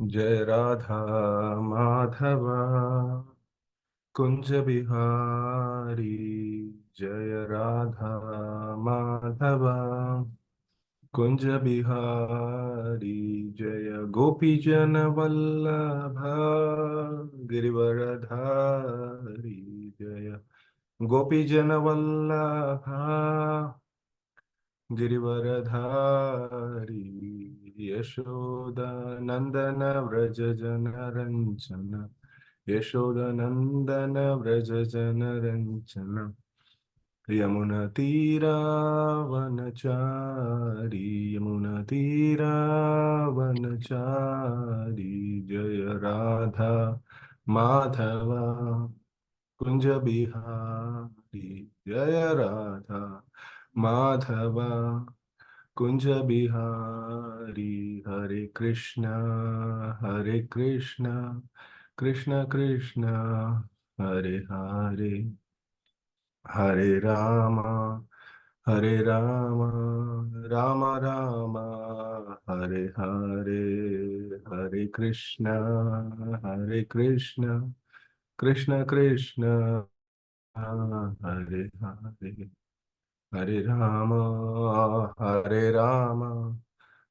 जय राधा माधवा कुंज बिहारी। जय राधा माधवा कुंज बिहारी। जय गोपी जन वल्लभ गिरिवरधारी। जय गोपी जन वल्लभ गिरिवरधारी। यशोदा नंदन व्रज जन रंजन। यशोदा नंदन व्रज जन रंजन। यमुना तीरा वनचारी। यमुना तीरा वनचारी। जय राधा माधवा कुंज बिहारी। जय राधा माधवा कुंज बिहारी। हरे कृष्णा कृष्ण कृष्ण हरे हरे, हरे राम राम राम हरे हरे। हरे कृष्ण कृष्ण कृष्ण हरे हरे। हरे राम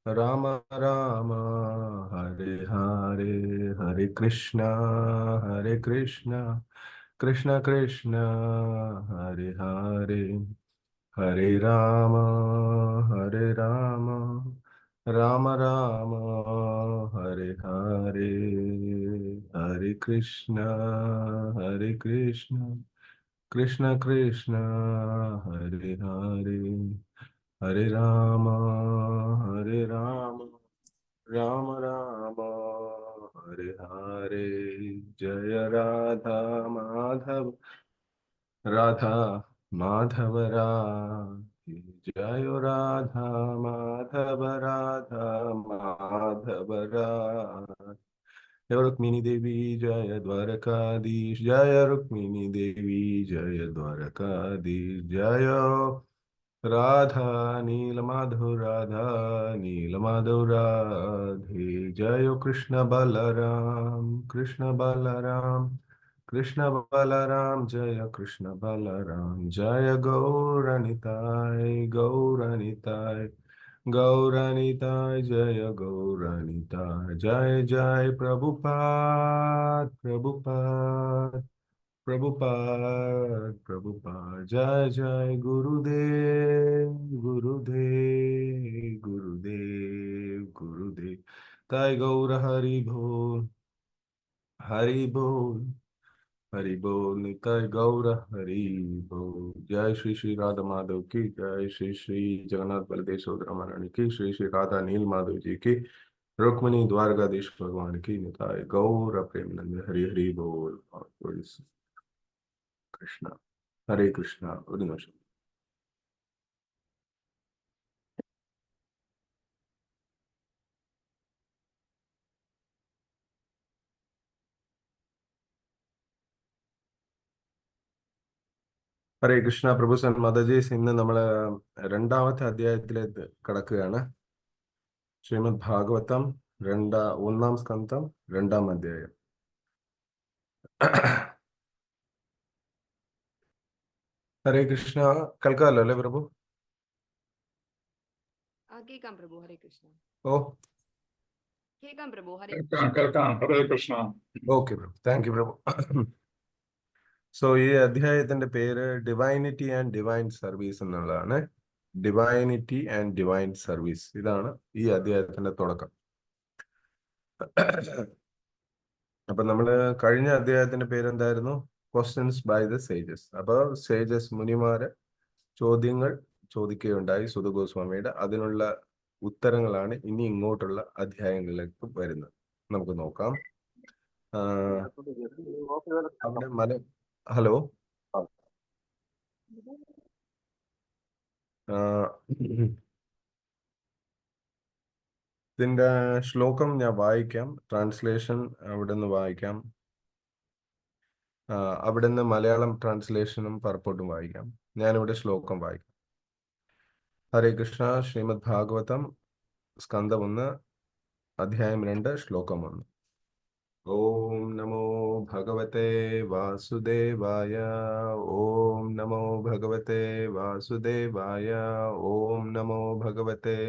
राम राम हरे हरे। हरे कृष्ण कृष्ण कृष्ण हरे हरे। हरे राम राम राम हरे हरे। हरे कृष्ण कृष्ण कृष्ण हरे हरे। हरे राम राम राम हरे हरे। जय राधा माधव राधा माधव राधे। जय राधा माधव राधा माधव राधे। जय रुक्मिणी देवी जय द्वारकाधीश। जय रुक्मिणी देवी जय द्वारकाधीश। जय राधा नील माधव राधा नील माधव राधे। जय कृष्ण बलराम कृष्ण बलराम। जय कृष्ण बलराम। जय गौरनिताय गौरनिताय। जय गौरनिताय। जय जय प्रभुपाद। जय जय गुरुदेव। ताई गौर हरि बोल हरि बोल। निताय गौर हरि बोल। जय श्री श्री राधा माधव की जय। श्री श्री जगन्नाथ बलदेव सुभद्रा महारानी की। श्री श्री राधा नील माधव जी की। रुक्मिणी द्वारकाधीश भगवान की। निताय गौर प्रेमानंद हरि हरि बोल। और कृष्णा हरे कृष्णा ഒരു നിമിഷം. ഹരേ കൃഷ്ണ പ്രഭു മദജീസ്. ഇന്ന് നമ്മൾ രണ്ടാമത്തെ അധ്യായത്തിലേക്ക് കടക്കുകയാണ്. ശ്രീമദ് ഭാഗവതം ഒന്നാം സ്കന്ധം രണ്ടാം അധ്യായം. ഹരേ കൃഷ്ണ. കേൾക്കാമല്ലോ അല്ലേ പ്രഭു? കേൾക്കാം പ്രഭു. ഹരേ കൃഷ്ണ. ഓ കേൾക്കാം പ്രഭു. കേൾക്കാം. ഹരേ കൃഷ്ണ. ഓക്കെ പ്രഭു. താങ്ക് യു പ്രഭു. സോ ഈ അധ്യായത്തിന്റെ പേര് ഡിവൈനിറ്റി ആൻഡ് ഡിവൈൻ സർവീസ് എന്നുള്ളതാണ്. ഡിവൈനിറ്റി ആൻഡ് ഡിവൈൻ സർവീസ്, ഇതാണ് ഈ അധ്യായത്തിന്റെ തുടക്കം. അപ്പൊ നമ്മള് കഴിഞ്ഞ അധ്യായത്തിന്റെ പേരെന്തായിരുന്നു? Questions by the sages. അപ്പൊ സേജസ് മുനിമാര് ചോദ്യങ്ങൾ ചോദിക്കുകയുണ്ടായി സുത ഗോസ്വാമിയുടെ. അതിനുള്ള ഉത്തരങ്ങളാണ് ഇനി ഇങ്ങോട്ടുള്ള അധ്യായങ്ങളിലേക്ക് വരുന്നത്. നമുക്ക് നോക്കാം. അവിടെ ഹലോ. ഇതിന്റെ ശ്ലോകം ഞാൻ വായിക്കാം. ട്രാൻസ്ലേഷൻ അവിടുന്ന് വായിക്കാം. അവിടുന്ന് മലയാളം ട്രാൻസ്ലേഷനും പർപ്പോട്ടും വായിക്കാം. ഞാനിവിടെ ശ്ലോകം വായിക്കാം. ഹരേ കൃഷ്ണ. ശ്രീമദ് ഭാഗവതം സ്കന്ധം 1 അധ്യായം 2 ശ്ലോകം 1. ഓം നമോ ഭഗവത്തെ വാസുദേവായ. ഓം നമോ ഭഗവത്തെ വാസുദേവായ. ഓം നമോ ഭഗവത്തെ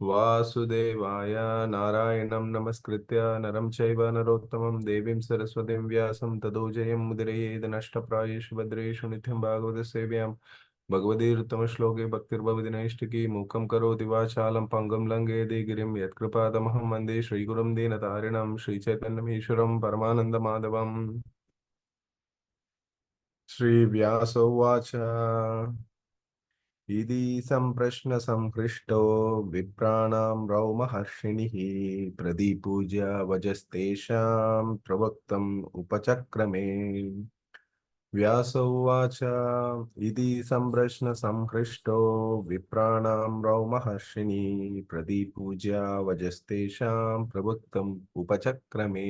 വാസുദേവായ. നാരായണം നമസ്കൃത്യ നരം ചൈവ നരോത്തമം ദേവീം സരസ്വതീം വ്യാസം തതോ ജയം മുദിരയേത് നഷ്ടപ്രായേഷു ഭദ്രേഷു നിത്യം ഭാഗവത സേവ്യാം ഭഗവതീരുത്തമശ്ലോകേ ഭക്തിർഭവതി നൈഷ്ഠികി മൂകം കരോതി വാചാലം പങ്കം ലംഘയതി ഗിരിം യത്കൃപാതമഹം വന്ദേ ശ്രീഗുരും ദീനതാരിണം ശ്രീചൈതന്യമീശ്വരം പരമാനന്ദമാധവം. ശ്രീവ്യാസ ഉവാച ഇതി സംപ്രശ്ന സംഹൃഷ്ടോ വിപ്രാണാം രൗമഹർഷിണിഃ പ്രദീപൂജ്യ വജസ്തേഷാം പ്രവക്തം ഉപചക്രമേ. വ്യാസ ഉവാച ഇതി സംപ്രശ്ന സംഹൃഷ്ടോ വിപ്രാണാം രൗമഹർഷിണീഃ പ്രദീപൂജ്യ വജസ്തേഷാം പ്രവക്തം ഉപചക്രമേ.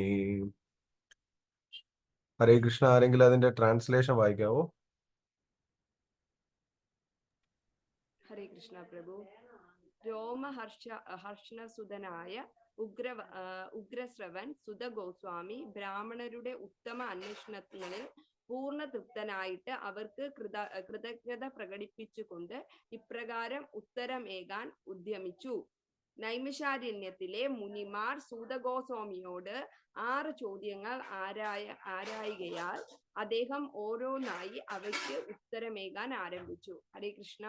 ഹരേ കൃഷ്ണ. ആരെങ്കിലും അതിന്റെ ട്രാൻസ്ലേഷൻ വായിക്കാവോ? ഹരേ കൃഷ്ണ പ്രഭു. ഹർഷണസുതനായ ഉഗ്രശ്രവൻ സുത ഗോസ്വാമി ബ്രാഹ്മണരുടെ ഉത്തമ അന്വേഷണങ്ങളിൽ പൂർണ്ണ തൃപ്തനായിട്ട് അവർക്ക് കൃതജ്ഞത പ്രകടിപ്പിച്ചുകൊണ്ട് ഇപ്രകാരം ഉത്തരമേകാൻ ഉദ്യമിച്ചു. നൈമിഷാരണ്യത്തിലെ മുനിമാർ സൂതഗോസ്വാമിയോട് 6 ചോദ്യങ്ങൾ ആരായുകയാൽ അദ്ദേഹം ഓരോന്നായി അവയ്ക്ക് ഉത്തരമേകാൻ ആരംഭിച്ചു. ഹരേ കൃഷ്ണ.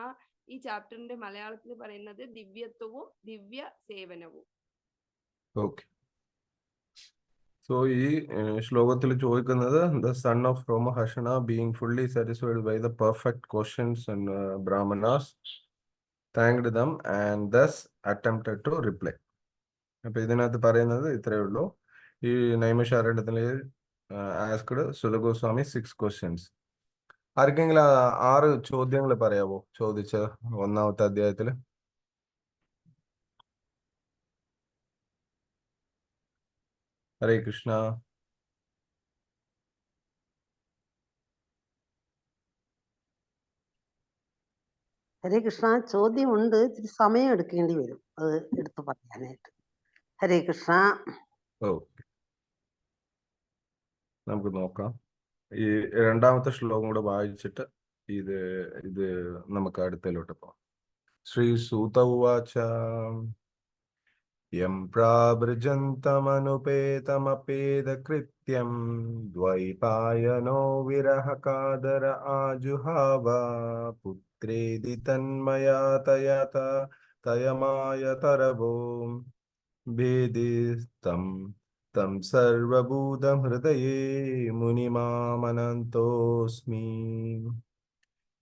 ഈ ചാപ്റ്ററിന്റെ മലയാളത്തിൽ പറയുന്നത് ദിവ്യത്വവും ദിവ്യ സേവനവും. ഓക്കെ. സോ ഈ ശ്ലോകത്തിൽ ചോദിക്കുന്നത് the son of Romaharshana being fully satisfied by the perfect questions and Brahmanas thanked them and thus attempted to reply. അപ്പൊ ഇതിനകത്ത് പറയുന്നത് ഇത്രയേ ഉള്ളൂ. ഈ നൈമിഷാരണ്യത്തിൽ ആസ്ക്ഡ് സുത ഗോസ്വാമി 6 questions. ആർക്കെങ്കിലും 6 ചോദ്യങ്ങൾ പറയാവോ ചോദിച്ച 1ാമത്തെ അധ്യായത്തില്? ഹരേ കൃഷ്ണ. ഹരേ കൃഷ്ണ. ചോദ്യമുണ്ട്, ഇത്തിരി സമയം എടുക്കേണ്ടി വരും അത് എടുത്തു പറയാനായിട്ട്. ഹരേ കൃഷ്ണ. ഓക്കെ, നമുക്ക് നോക്കാം. ഈ 2ാമത്തെ ശ്ലോകം കൂടെ വായിച്ചിട്ട് ഇത് നമുക്ക് അടുത്തലോട്ട് പോകാം. ശ്രീ സൂത ഉവാച യം പ്രാവൃജന്തമനുപേതമപേദകൃത്യം ദ്വൈപായനോ വിരഹകാദര ആജുഹാവ പുത്രേതി തന്മയാ തയമായതരവോ ഭേദിസ്തം തം സർവഭൂതഹൃദയേ മുനിമാമനന്തോസ്മി.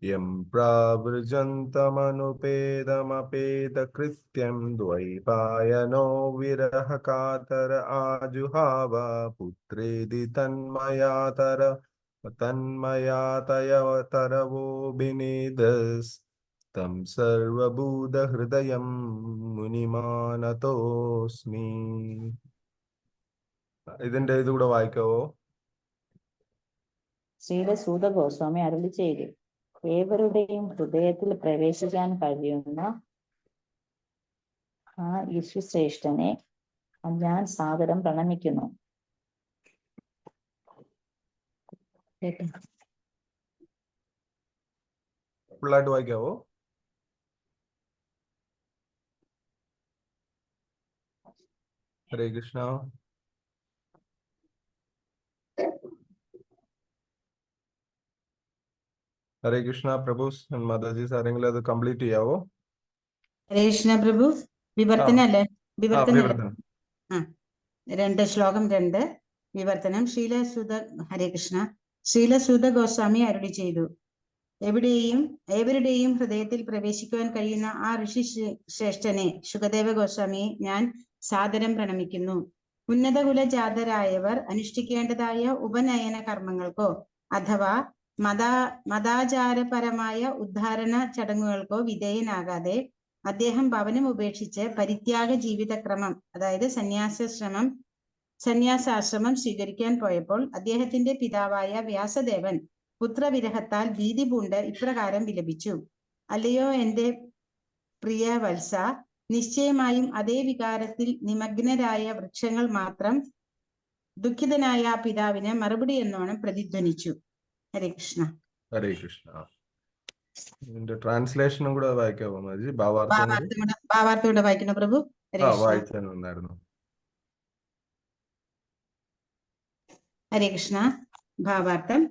യം പ്രാവൃജന്തമനുപേതമപേതകൃത്യം ദ്വൈപായനോ വിരഹകാതര ആജുഹാവ പുത്രേതി തന്മയാതരവോ ബിനേദസ് തം സർവഭൂതഹൃദയം മുനിമാനതോസ്മി. ഇതിന്റെ ഇതുകൂടെ വായിക്കാവോ? ശ്രീല സൂത ഗോസ്വാമി അരുളി ചെയ്തു, ഏവരുടെയും ഹൃദയത്തിൽ പ്രവേശിക്കാൻ കഴിയുന്ന ആ ഋഷിശ്രേഷ്ഠനെ ഞാൻ സാദരം പ്രണമിക്കുന്നു. ഫുള്ളായിട്ട് വായിക്കാവോ? ഹരേ കൃഷ്ണ. ഹരേ കൃഷ്ണ. പ്രഭു മാതാജി ആരെങ്കിലും അത് കംപ്ലീറ്റ് ചെയ്യാവോ? ഹരേ കൃഷ്ണ പ്രഭു. വിവർത്തനല്ലേ? വിവർത്തനം. 2 ശ്ലോകം 2 വിവർത്തനം. ഹരേ കൃഷ്ണ. ശീലസൂത ഗോസ്വാമി അരുളി ചെയ്തു, ഏവരുടെയും ഹൃദയത്തിൽ പ്രവേശിക്കുവാൻ കഴിയുന്ന ആ ഋഷി ശ്രേഷ്ഠനെ ശുകദേവ ഗോസ്വാമിയെ ഞാൻ സാദരം പ്രണമിക്കുന്നു. ഉന്നതകുലജാതരായവർ അനുഷ്ഠിക്കേണ്ടതായ ഉപനയന കർമ്മങ്ങൾക്കോ അഥവാ മതാചാരപരമായ ഉദ്ധാരണ ചടങ്ങുകൾക്കോ വിധേയനാകാതെ അദ്ദേഹം ഭവനം ഉപേക്ഷിച്ച് പരിത്യാഗ ജീവിതക്രമം, അതായത് സന്യാസാശ്രമം സ്വീകരിക്കാൻ പോയപ്പോൾ അദ്ദേഹത്തിന്റെ പിതാവായ വ്യാസദേവൻ പുത്രവിരഹത്താൽ ഭീതി പൂണ്ട് ഇപ്രകാരം വിലപിച്ചു. അല്ലയോ പ്രിയ വത്സ, നിശ്ചയമായും അതേ വികാരത്തിൽ നിമഗ്നരായ വൃക്ഷങ്ങൾ മാത്രം ദുഃഖിതനായ ആ പിതാവിന് മറുപടി എന്നോണം പ്രതിധ്വനിച്ചു. ഹരേ കൃഷ്ണ. ഹരേ കൃഷ്ണ. ഇതിന്റെ ട്രാൻസ്ലേഷനും കൂടെ വായിക്കാമോ മാതാജി? ഭാവാർത്ഥം കൂടി ഭാവാർത്ഥം കൂടെ വായിക്കണം പ്രഭു. ഹരേ കൃഷ്ണ. വായിച്ചായിരുന്നു. ഹരേ കൃഷ്ണ. ഭാവാർത്ഥം: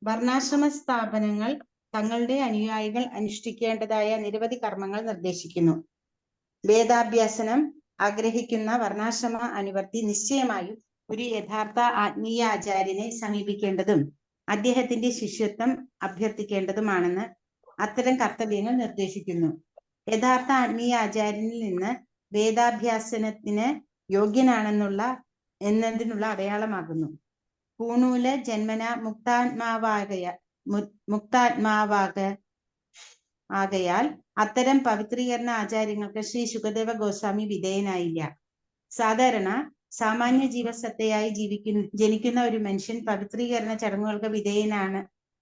വർണ്ണാശ്രമ സ്ഥാപനങ്ങൾ തങ്ങളുടെ അനുയായികൾ അനുഷ്ഠിക്കേണ്ടതായ നിരവധി കർമ്മങ്ങൾ നിർദ്ദേശിക്കുന്നു. വേദാഭ്യാസനം ആഗ്രഹിക്കുന്ന വർണ്ണാശ്രമ അനുവർത്തി നിശ്ചയമായും ഒരു യഥാർത്ഥ ആത്മീയ ആചാര്യനെ സമീപിക്കേണ്ടതും അദ്ദേഹത്തിന്റെ ശിഷ്യത്വം അഭ്യർത്ഥിക്കേണ്ടതുമാണെന്ന് അത്തരം കർത്തവ്യങ്ങൾ നിർദ്ദേശിക്കുന്നു. യഥാർത്ഥ ആത്മീയ ആചാര്യനിൽ നിന്ന് വേദാഭ്യാസനത്തിന് യോഗ്യനാണെന്നുള്ള എന്നതിനുള്ള അടയാളമാകുന്നു. പൂണൂല് ജന്മന മുക്താത്മാവാകയാൽ അത്തരം പവിത്രീകരണ ആചാര്യങ്ങൾക്ക് ശ്രീ ശുകദേവ ഗോസ്വാമി വിധേയനായില്ല. സാധാരണ സാമാന്യ ജീവസത്തയായി ജനിക്കുന്ന ഒരു മനുഷ്യൻ പവിത്രീകരണ ചടങ്ങുകൾക്ക്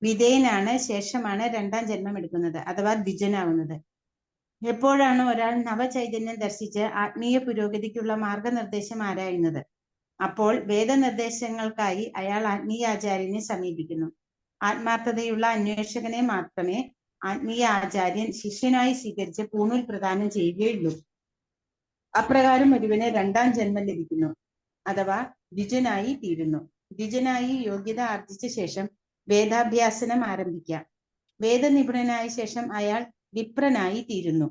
വിധേയനാണ് ശേഷമാണ് രണ്ടാം ജന്മം എടുക്കുന്നത് അഥവാ ദ്വിജനാവുന്നത്. എപ്പോഴാണ് ഒരാൾ നവചൈതന്യം ദർശിച്ച് ആത്മീയ പുരോഗതിക്കുള്ള മാർഗനിർദ്ദേശം ആരായുന്നത്, അപ്പോൾ വേദനിർദ്ദേശങ്ങൾക്കായി അയാൾ ആത്മീയ ആചാര്യനെ സമീപിക്കുന്നു. ആത്മാർത്ഥതയുള്ള അന്വേഷകനെ മാത്രമേ ആത്മീയ ആചാര്യൻ ശിഷ്യനായി സ്വീകരിച്ച് പൂണൂൽ പ്രദാനം ചെയ്യുകയുള്ളൂ. അപ്രകാരം ഒരുവന് രണ്ടാം ജന്മം ലഭിക്കുന്നു അഥവാ ദ്വിജനായി തീരുന്നു. ദ്വിജനായി യോഗ്യത ആർജിച്ച ശേഷം വേദാഭ്യാസനം ആരംഭിക്കാം. വേദനിപുണനായ ശേഷം അയാൾ വിപ്രനായി തീരുന്നു.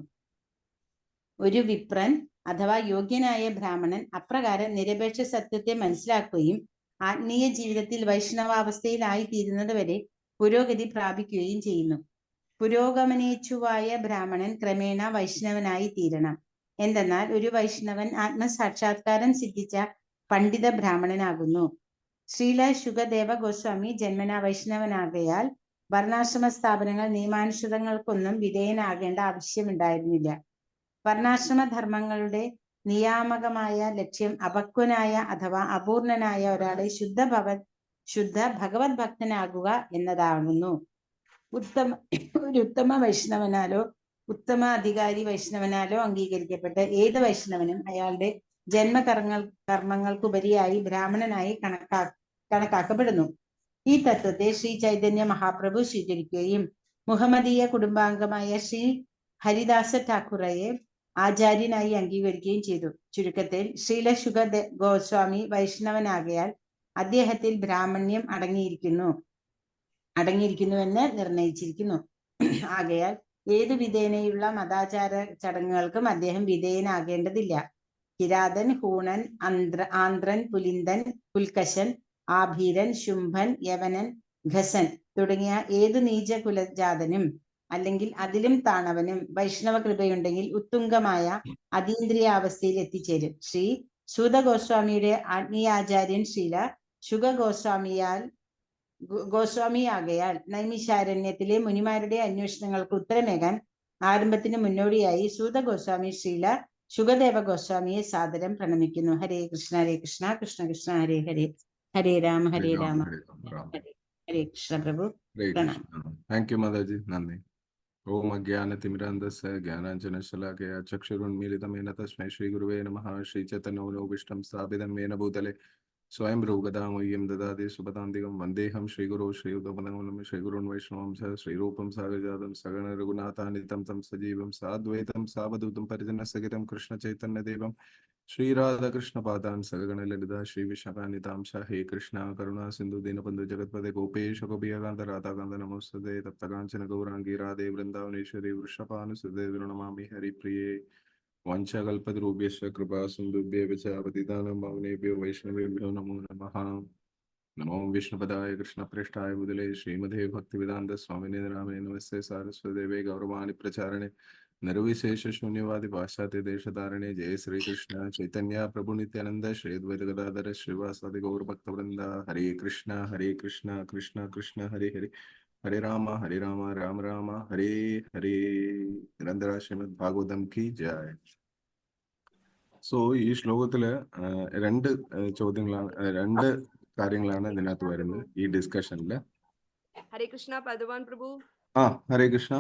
ഒരു വിപ്രൻ അഥവാ യോഗ്യനായ ബ്രാഹ്മണൻ അപ്രകാരം നിരപേക്ഷ സത്യത്തെ മനസ്സിലാക്കുകയും ആത്മീയ ജീവിതത്തിൽ വൈഷ്ണവാവസ്ഥയിലായി തീരുന്നത് വരെ പുരോഗതി പ്രാപിക്കുകയും ചെയ്യുന്നു. പുരോഗമനേച്ഛുവായ ബ്രാഹ്മണൻ ക്രമേണ വൈഷ്ണവനായി തീരണം. എന്തെന്നാൽ ഒരു വൈഷ്ണവൻ ആത്മസാക്ഷാത്കാരം സിദ്ധിച്ച പണ്ഡിത ബ്രാഹ്മണനാകുന്നു. ശ്രീല ശുകദേവ ഗോസ്വാമി ജന്മന വൈഷ്ണവനാകയാൽ വർണ്ണാശ്രമ സ്ഥാപനങ്ങൾ നിയമാനുസൃതങ്ങൾക്കൊന്നും വിധേയനാകേണ്ട ആവശ്യമുണ്ടായിരുന്നില്ല. വർണ്ണാശ്രമ ധർമ്മങ്ങളുടെ നിയാമകമായ ലക്ഷ്യം അപക്വനായ അഥവാ അപൂർണനായ ഒരാളെ ശുദ്ധ ഭഗവത് ഭക്തനാകുക എന്നതാകുന്നു. ഒരു ഉത്തമ വൈഷ്ണവനാലോ ഉത്തമ അധികാരി വൈഷ്ണവനാലോ അംഗീകരിക്കപ്പെട്ട ഏത് വൈഷ്ണവനും അയാളുടെ കർമ്മങ്ങൾക്കുപരിയായി ബ്രാഹ്മണനായി കണക്കാക്കപ്പെടുന്നു. ഈ തത്വത്തെ ശ്രീ ചൈതന്യ മഹാപ്രഭു സ്വീകരിക്കുകയും മുഹമ്മദീയ കുടുംബാംഗമായ ശ്രീ ഹരിദാസ ഠാക്കുറയെ ആചാര്യനായി അംഗീകരിക്കുകയും ചെയ്തു. ചുരുക്കത്തിൽ ശ്രീല ശുക ഗോസ്വാമി വൈഷ്ണവനാകയാൽ അദ്ദേഹത്തിൽ ബ്രാഹ്മണ്യം അടങ്ങിയിരിക്കുന്നുവെന്ന് നിർണയിച്ചിരിക്കുന്നു. ആകയാൽ ഏതു വിധേനയുള്ള മതാചാര ചടങ്ങുകൾക്കും അദ്ദേഹം വിധേയനാകേണ്ടതില്ല. കിരാതൻ, ഹൂണൻ, ആന്ധ്രൻ, പുലിന്ദൻ, പുൽക്കശൻ, ആഭീരൻ, ശുംഭൻ, യവനൻ, ഘസൻ തുടങ്ങിയ ഏതു നീച കുലജാതനും അല്ലെങ്കിൽ അതിലും താണവനും വൈഷ്ണവ കൃപയുണ്ടെങ്കിൽ ഉത്തുംഗമായ അതീന്ദ്രിയാവസ്ഥയിൽ എത്തിച്ചേരും. ശ്രീ സൂത ഗോസ്വാമിയുടെ ആത്മീയാചാര്യൻ ശ്രീല ശുക ഗോസ്വാമിയാകയാൽ നൈമിഷാരണ്യത്തിലെ മുനിമാരുടെ അന്വേഷണങ്ങൾക്ക് ഉത്തരമേകാൻ ആരംഭത്തിന് മുന്നോടിയായി സൂത ഗോസ്വാമി ശ്രീല ശുകദേവ ഗോസ്വാമിയെ സാദരം പ്രണമിക്കുന്നു. ഹരേ കൃഷ്ണ ഹരേ കൃഷ്ണ കൃഷ്ണ കൃഷ്ണ ഹരേ ഹരേ, ഹരേ രാമ ഹരേ രാമ ഹരേ കൃഷ്ണ. പ്രഭു പ്രണാം. താങ്ക് യു മാതാജി, നന്ദി. ഓം അജ്ഞാനതിമിരാന്ധസ്യ ജ്ഞാനാഞ്ജനശലാകയാ ചക്ഷുരുന്മീലിതമേന തസ്മൈ ശ്രീഗുരുവേ നമഃ. ശ്രീചൈതന്യമനോഭീഷ്ടം സ്ഥാപിതം യേന ഭൂതലെ സ്വയം ഭ്രൂഗതാമഹ്യം ദദാതി സുപദാന്തികം വന്ദേഹം ശ്രീഗുരോ ശ്രീയുതപദം ശ്രീഗുരുൻ വൈഷ്ണവം ശ്രീരൂപം സാഗജാതം സഗണ രഘുനാഥാനിതം തം സജീവം സാദ്വൈതം സാവധൂതം പരിജനസഹിതം കൃഷ്ണചൈതന്യദേവം ശ്രീരാധാകൃഷ്ണപാദാൻ സഗണ ലളിത ശ്രീ വിഷ്ണുകാനിതാംശ. ഹേ കൃഷ്ണ കരുണാ സിന്ധു ദീനബന്ധു ജഗത്പദേ ഗോപേശ ഗോപികാന്ത രാധാകാന്ത നമോസ്തുതേ തപ്തകാഞ്ചന ഗൗരാംഗീ രാധേ വൃന്ദാവനേശ്വരി വൃഷഭാനുസുതേ നമാമി ഹരിപ്രിയേ. വഞ്ചകൽപതരൂപ്യശ്ച കൃപാ സിന്ധുഭ്യഃ ച പതിതാനാം പാവനേഭ്യോ വൈഷ്ണവേഭ്യോ നമോ നമഃ. നമോ വിഷ്ണുപദായ കൃഷ്ണപ്രേഷ്ഠായ മുതലേ ശ്രീമതേ ഭക്തിവേദാന്ത സ്വാമിനേ നാമേ നമസ്തേ സാരസ്വതദേവേ ഗൗരവാണി പ്രചാരണേ നിർവിശേഷ ശൂന്യവാദി പാശ്ചാത്യ ദേശധാരണേ. ജയ ശ്രീകൃഷ്ണ ചൈതന്യ പ്രഭു നിത്യാനന്ദ ശ്രീ അദ്വൈത ഗദാധര ശ്രീവാസാദി ഗൗരഭക്തവൃന്ദ. ഹരേ കൃഷ്ണ കൃഷ്ണ കൃഷ്ണ ഹരേ ഹരേ, ഹരേ രാമ രാമ രാമ ഹരേ ഹരേ. നിരന്തര ശ്രീമദ് ഭാഗവതം കി ജയ്. സോ ഈ ശ്ലോകത്തില് രണ്ട് കാര്യങ്ങളാണ് ഇതിനകത്ത് വരുന്നത് ഈ ഡിസ്കഷനില്. ഹരേ കൃഷ്ണ പദവാൻ പ്രഭു. ഹരേ കൃഷ്ണ.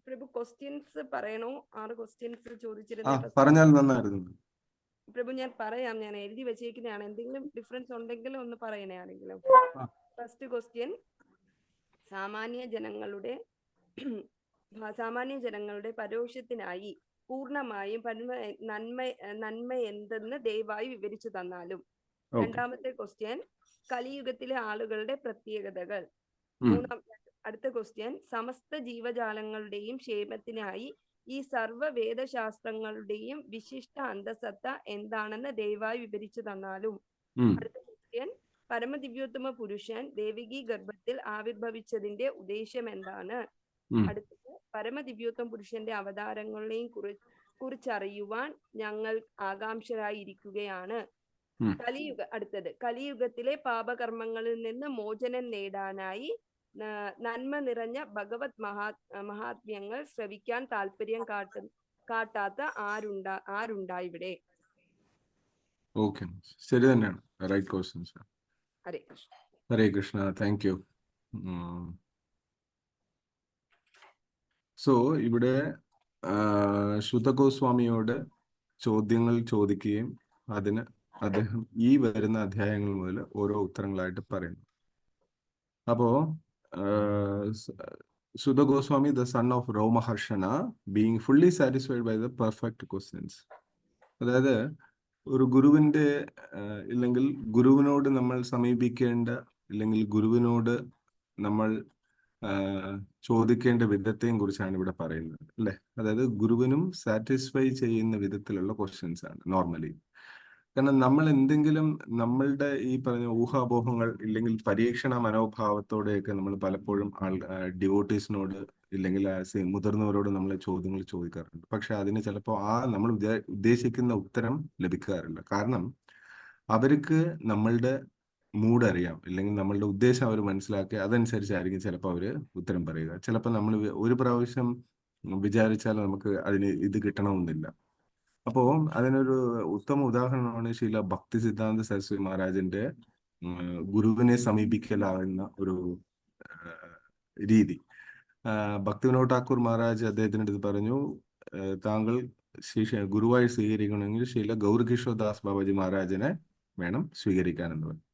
പ്രഭു ക്വസ്റ്റ്യൻസ് പറയണോ? 6 ക്വസ്റ്റ്യൻസ് ആ ചോദിച്ചിരുന്നേട്ടോ. പറഞ്ഞാൽ നന്നായിരുന്നു. പ്രഭു ഞാൻ പറയാം, ഞാൻ എഴുതി വെച്ചേക്കുന്നതാണ്. എന്തെങ്കിലും ഡിഫറൻസ് ഉണ്ടെങ്കിൽ ഒന്ന് പറയണേ ആരെങ്കിലും. ആ. ഫസ്റ്റ് ക്വസ്റ്റ്യൻ, സാമാന്യ ജനങ്ങളുടെ പരോക്ഷത്തിനായി പൂർണ്ണമായും നന്മ എന്തെന്ന് ദയവായി വിവരിച്ചു തന്നാലും. ഓക്കെ. രണ്ടാമത്തെ ക്വസ്റ്റ്യൻ, കലിയുഗത്തിലെ ആളുകളുടെ പ്രത്യേകതകൾ. അടുത്ത ക്വസ്റ്റ്യൻ, സമസ്ത ജീവജാലങ്ങളുടെയും ക്ഷേമത്തിനായി ഈ സർവ്വ വേദശാസ്ത്രങ്ങളുടെയും വിശിഷ്ട അന്തസത്ത എന്താണെന്ന് ദയവായി വിവരിച്ചു തന്നാലും. അടുത്ത ക്വസ്റ്റ്യൻ, പരമദിവ്യോത്തമ പുരുഷൻ ദേവികി ഗർഭത്തിൽ ആവിർഭവിച്ചതിന്റെ ഉദ്ദേശം എന്താണ്? അടുത്തത്, പരമദിവ്യോത്തമ പുരുഷന്റെ അവതാരങ്ങളെയും കുറിച്ചറിയുവാൻ ഞങ്ങൾ ആകാംക്ഷരായിരിക്കുകയാണ്. അടുത്തത്, കലിയുഗത്തിലെ പാപകർമ്മങ്ങളിൽ നിന്ന് മോചനം നേടാനായി നന്മ നിറഞ്ഞ ഭഗവത് മഹാത്മ്യങ്ങൾ ശ്രവിക്കാൻ താല്പര്യം കാട്ടാത്ത ആരുണ്ടാ ഇവിടെ? ഓക്കെ, ശരി തന്നെയാണ്. Right questions. Hare Krishna. Hare Krishna, thank you. So ഇവിടെ ശുദ്ധ ഗോസ്വാമിയോട് ചോദ്യങ്ങൾ ചോദിക്കുകയും അതിന് അദ്ദേഹം ഈ വരുന്ന അധ്യായങ്ങൾ മുതൽ ഓരോ ഉത്തരങ്ങളായിട്ട് പറയുന്നു. അപ്പോ Sudha Goswami, the son of Romaharshana, being fully satisfied by the perfect questions. അതായത് ഒരു ഗുരുവിൻ്റെ ഇല്ലെങ്കിൽ ഗുരുവിനോട് നമ്മൾ സമീപിക്കേണ്ട, ഇല്ലെങ്കിൽ ഗുരുവിനോട് നമ്മൾ ചോദിക്കേണ്ട വിധത്തെയും കുറിച്ചാണ് ഇവിടെ പറയുന്നത്, അല്ലേ? അതായത് ഗുരുവിനും സാറ്റിസ്ഫൈ ചെയ്യുന്ന വിധത്തിലുള്ള ക്വസ്റ്റ്യൻസ് ആണ് നോർമലി. കാരണം നമ്മൾ എന്തെങ്കിലും നമ്മളുടെ ഈ പറഞ്ഞ ഊഹാപോഹങ്ങൾ ഇല്ലെങ്കിൽ പരീക്ഷണ മനോഭാവത്തോടെയൊക്കെ നമ്മൾ പലപ്പോഴും ഡിവോട്ടീസിനോട് ഇല്ലെങ്കിൽ മുതിർന്നവരോട് നമ്മൾ ചോദ്യങ്ങൾ ചോദിക്കാറുണ്ട്. പക്ഷെ അതിന് ചിലപ്പോൾ നമ്മൾ ഉദ്ദേശിക്കുന്ന ഉത്തരം ലഭിക്കാറില്ല. കാരണം അവർക്ക് നമ്മളുടെ മൂഡ് അറിയാം, ഇല്ലെങ്കിൽ നമ്മളുടെ ഉദ്ദേശം അവർ മനസ്സിലാക്കി അതനുസരിച്ചായിരിക്കും ചിലപ്പോൾ അവർ ഉത്തരം പറയുക. ചിലപ്പോൾ നമ്മൾ ഒരു പ്രാവശ്യം വിചാരിച്ചാൽ നമുക്ക് അതിന് ഇത് കിട്ടണമെന്നില്ല. അപ്പോൾ അതിനൊരു ഉത്തമ ഉദാഹരണമാണ് ശീല ഭക്തി സിദ്ധാന്ത സരസ്വതി മഹാരാജിന്റെ ഗുരുവിനെ സമീപിക്കലാകുന്ന ഒരു രീതി. ഭക്തിവിനോദ് ഠാക്കൂർ മഹാരാജ് അദ്ദേഹത്തിൻ്റെ അടുത്ത് പറഞ്ഞു, താങ്കൾ ഗുരുവായി സ്വീകരിക്കണമെങ്കിൽ ശീല ഗൗരകിഷോർ ദാസ് ബാബാജി മഹാരാജിനെ വേണം സ്വീകരിക്കാനെന്ന് പറഞ്ഞു.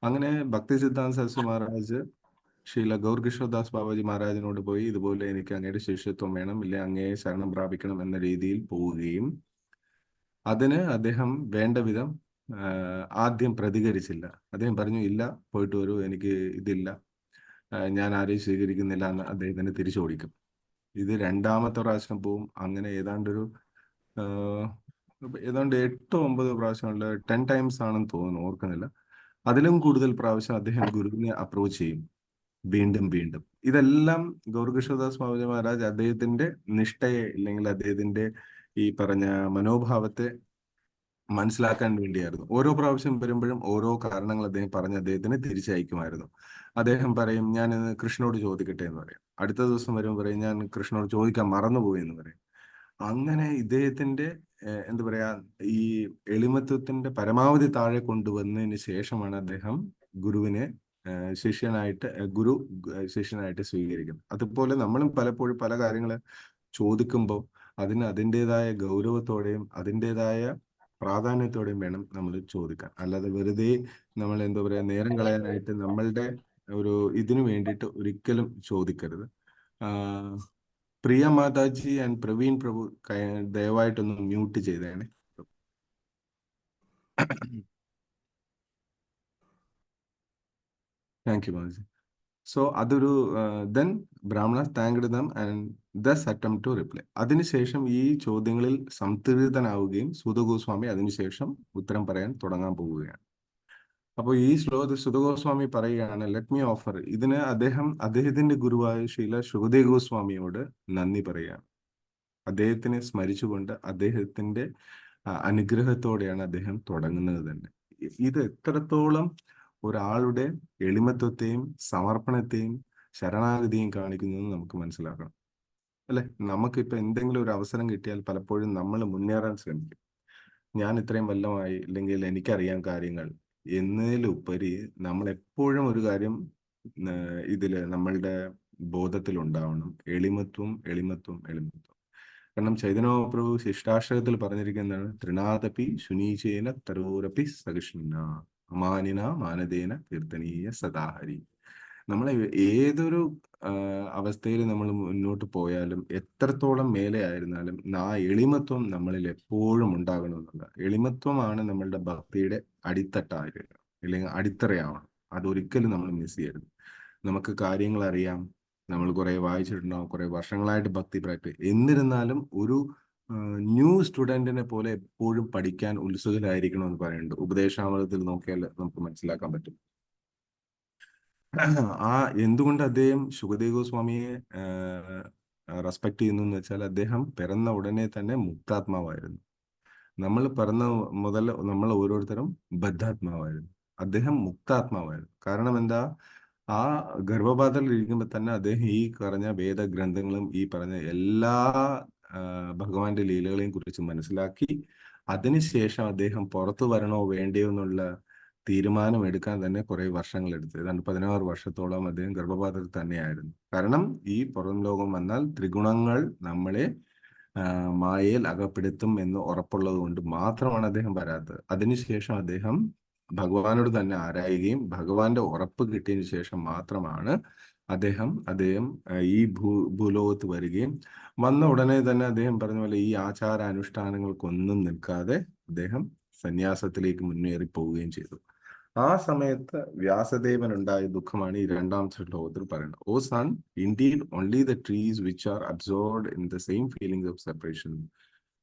അങ്ങനെ ഭക്തി സിദ്ധാന്ത സരസ്വതി മഹാരാജ് ശീല ഗൗരകിഷോർ ദാസ് ബാബാജി മഹാരാജിനോട് പോയി ഇതുപോലെ എനിക്ക് അങ്ങയുടെ ശിഷ്യത്വം വേണം, ഇല്ല അങ്ങയെ ശരണം പ്രാപിക്കണം എന്ന രീതിയിൽ പോവുകയും അതിന് അദ്ദേഹം വേണ്ട വിധം ആദ്യം പ്രതികരിച്ചില്ല. അദ്ദേഹം പറഞ്ഞു, ഇല്ല പോയിട്ട് വരൂ, എനിക്ക് ഇതില്ല, ഞാൻ ആരെയും സ്വീകരിക്കുന്നില്ല എന്ന് അദ്ദേഹത്തിന് തിരിച്ചോടിക്കും. ഇത് രണ്ടാമത്തെ പ്രാവശ്യം പോവും. അങ്ങനെ ഏതാണ്ട് 8-9 പ്രാവശ്യമുള്ള 10 ടൈംസ് ആണെന്ന് തോന്നുന്നു, ഓർക്കുന്നില്ല. അതിലും കൂടുതൽ പ്രാവശ്യം അദ്ദേഹം ഗുരുവിനെ അപ്രോച്ച് ചെയ്യും വീണ്ടും വീണ്ടും. ഇതെല്ലാം ഗൗരകിഷോർദാസ് ബാബാജി മഹാരാജ് അദ്ദേഹത്തിന്റെ നിഷ്ഠയെ ഇല്ലെങ്കിൽ അദ്ദേഹത്തിന്റെ ഈ പറഞ്ഞ മനോഭാവത്തെ മനസ്സിലാക്കാൻ വേണ്ടിയായിരുന്നു. ഓരോ പ്രാവശ്യം വരുമ്പോഴും ഓരോ കാരണങ്ങൾ അദ്ദേഹം പറഞ്ഞ് അദ്ദേഹത്തിന് തിരിച്ചയക്കുമായിരുന്നു. അദ്ദേഹം പറയും, ഞാൻ കൃഷ്ണനോട് ചോദിക്കട്ടെ എന്ന് പറയും. അടുത്ത ദിവസം വരുമ്പോൾ പറയും, ഞാൻ കൃഷ്ണനോട് ചോദിക്കാൻ മറന്നുപോയി എന്ന് പറയും. അങ്ങനെ ഇദ്ദേഹത്തിന്റെ എന്താ പറയാ, ഈ എളിമത്വത്തിന്റെ പരമാവധി താഴെ കൊണ്ടുവന്നതിന് ശേഷമാണ് അദ്ദേഹം ഗുരുവിനെ ശിഷ്യനായിട്ട് സ്വീകരിക്കുന്നത്. അതുപോലെ നമ്മളും പലപ്പോഴും പല കാര്യങ്ങൾ ചോദിക്കുമ്പോൾ അതിന് അതിൻ്റെതായ ഗൗരവത്തോടെയും അതിൻ്റെതായ പ്രാധാന്യത്തോടെയും വേണം നമ്മൾ ചോദിക്കാൻ. അല്ലാതെ വെറുതെ നമ്മൾ എന്താ പറയാ നേരം കളയാനായിട്ട് നമ്മളുടെ ഒരു ഇതിനു വേണ്ടിയിട്ട് ഒരിക്കലും ചോദിക്കരുത്. പ്രിയ മാതാജി ആൻഡ് പ്രവീൺ പ്രഭു ദയവായിട്ടൊന്ന് മ്യൂട്ട് ചെയ്തേണേ. താങ്ക് യു മാതാജി. സോ അതൊരു then Brahmana thanked them and thus attempt to reply. അതിനുശേഷം ഈ ചോദ്യങ്ങളിൽ സംതൃപ്തനാവുകയും സൂത ഗോസ്വാമി അതിനുശേഷം ഉത്തരം പറയാൻ തുടങ്ങാൻ പോവുകയാണ്. അപ്പോൾ ഈ ശ്ലോകത്തിൽ സുത ഗോസ്വാമി പറയുകയാണ്, ലെറ്റ് മീ ഓഫർ. ഇതിന് അദ്ദേഹത്തിന്റെ ഗുരുവായ ശീല ശുകദേവ് ഗോസ്വാമിയോട് നന്ദി പറയുകയാണ്. അദ്ദേഹത്തിനെ സ്മരിച്ചുകൊണ്ട് അദ്ദേഹത്തിന്റെ അനുഗ്രഹത്തോടെയാണ് അദ്ദേഹം തുടങ്ങുന്നത് തന്നെ. ഇത് എത്രത്തോളം ഒരാളുടെ എളിമത്വത്തെയും സമർപ്പണത്തെയും ശരണാഗതിയും കാണിക്കുന്നതെന്ന് നമുക്ക് മനസ്സിലാക്കണം, അല്ലെ? നമുക്കിപ്പോൾ എന്തെങ്കിലും ഒരു അവസരം കിട്ടിയാൽ പലപ്പോഴും നമ്മൾ മുന്നേറാൻ ശ്രമിക്കും. ഞാൻ ഇത്രയും വല്ലമായി, ഇല്ലെങ്കിൽ എനിക്കറിയാം കാര്യങ്ങൾ എന്നതിലുപരി നമ്മൾ എപ്പോഴും ഒരു കാര്യം നമ്മളുടെ ബോധത്തിൽ ഉണ്ടാവണം. എളിമത്വം, എളിമത്വം, എളിമത്വം. കാരണം ചൈതന്യ മഹാപ്രഭു ശിഷ്ടാഷ്ടകത്തിൽ പറഞ്ഞിരിക്കുന്നതാണ്, ത്രിനാഥപി ശുനീചേന തരോരപി സഹിഷ്ണുന അമാനിന മാനദേന കീർത്തനീയ സദാഹരി. നമ്മളെ ഏതൊരു അവസ്ഥയിൽ നമ്മൾ മുന്നോട്ട് പോയാലും, എത്രത്തോളം മേലെ ആയിരുന്നാലും, ആ എളിമത്വം നമ്മളിൽ എപ്പോഴും ഉണ്ടാകണമെന്നുള്ള. എളിമത്വമാണ് നമ്മളുടെ ഭക്തിയുടെ അടിത്തട്ടായിരിക്കുക, അല്ലെങ്കിൽ അടിത്തറയാവണം. അതൊരിക്കലും നമ്മൾ മിസ് ചെയ്യരുത്. നമുക്ക് കാര്യങ്ങൾ അറിയാം, നമ്മൾ കുറെ വായിച്ചിട്ടുണ്ടാവും, കുറെ വർഷങ്ങളായിട്ട് ഭക്തി പ്രാക്ടീസ്. എന്നിരുന്നാലും ഒരു ന്യൂ സ്റ്റുഡന്റിനെ പോലെ എപ്പോഴും പഠിക്കാൻ ഉത്സുകരായിരിക്കണമെന്ന് പറയുന്നുണ്ട്. ഉപദേശാമൃതത്തിൽ നോക്കിയാൽ നമുക്ക് മനസ്സിലാക്കാൻ പറ്റും. എന്തുകൊണ്ട് അദ്ദേഹം ശുകദേവ് ഗോസ്വാമിയെ റെസ്പെക്ട് ചെയ്യുന്നു എന്ന് വെച്ചാൽ, അദ്ദേഹം പിറന്ന ഉടനെ തന്നെ മുക്താത്മാവായിരുന്നു. നമ്മൾ പിറന്ന മുതൽ നമ്മൾ ഓരോരുത്തരും ബദ്ധാത്മാവായിരുന്നു. അദ്ദേഹം മുക്താത്മാവായിരുന്നു. കാരണം എന്താ, ആ ഗർഭപാത്രത്തിൽ ഇരിക്കുമ്പോൾ തന്നെ അദ്ദേഹം ഈ പറഞ്ഞ വേദഗ്രന്ഥങ്ങളും ഈ പറഞ്ഞ എല്ലാ ഭഗവാന്റെ ലീലകളെയും കുറിച്ച് മനസ്സിലാക്കി, അതിനുശേഷം അദ്ദേഹം പുറത്തു വരണോ വേണ്ടയോ എന്നുള്ള തീരുമാനം എടുക്കാൻ തന്നെ കുറെ വർഷങ്ങൾ എടുത്തു. ഏതാണ്ട് 16 വർഷത്തോളം അദ്ദേഹം ഗർഭപാത്രത്തിൽ തന്നെയായിരുന്നു. കാരണം ഈ പുറം ലോകം വന്നാൽ ത്രിഗുണങ്ങൾ നമ്മളെ മായയിൽ അകപ്പെടുത്തും എന്ന് ഉറപ്പുള്ളത് കൊണ്ട് മാത്രമാണ് അദ്ദേഹം വരാത്തത്. അതിനുശേഷം അദ്ദേഹം ഭഗവാനോട് തന്നെ ആരായുകയും ഭഗവാന്റെ ഉറപ്പ് കിട്ടിയതിനു ശേഷം മാത്രമാണ് അദ്ദേഹം ഈ ഭൂലോകത്ത് വരികയും, വന്ന ഉടനെ തന്നെ അദ്ദേഹം പറഞ്ഞ പോലെ ഈ ആചാര അനുഷ്ഠാനങ്ങൾക്കൊന്നും നിൽക്കാതെ അദ്ദേഹം സന്യാസത്തിലേക്ക് മുന്നേറി പോവുകയും ചെയ്തു. ആ സമയത്ത് വ്യാസദേവൻ ഉണ്ടായ ദുഃഖമാണ് ഈ രണ്ടാമത്തെ ശ്ലോകത്തിൽ പറയുന്നത്. Oh son, indeed only the trees which are absorbed in the same feelings of separation.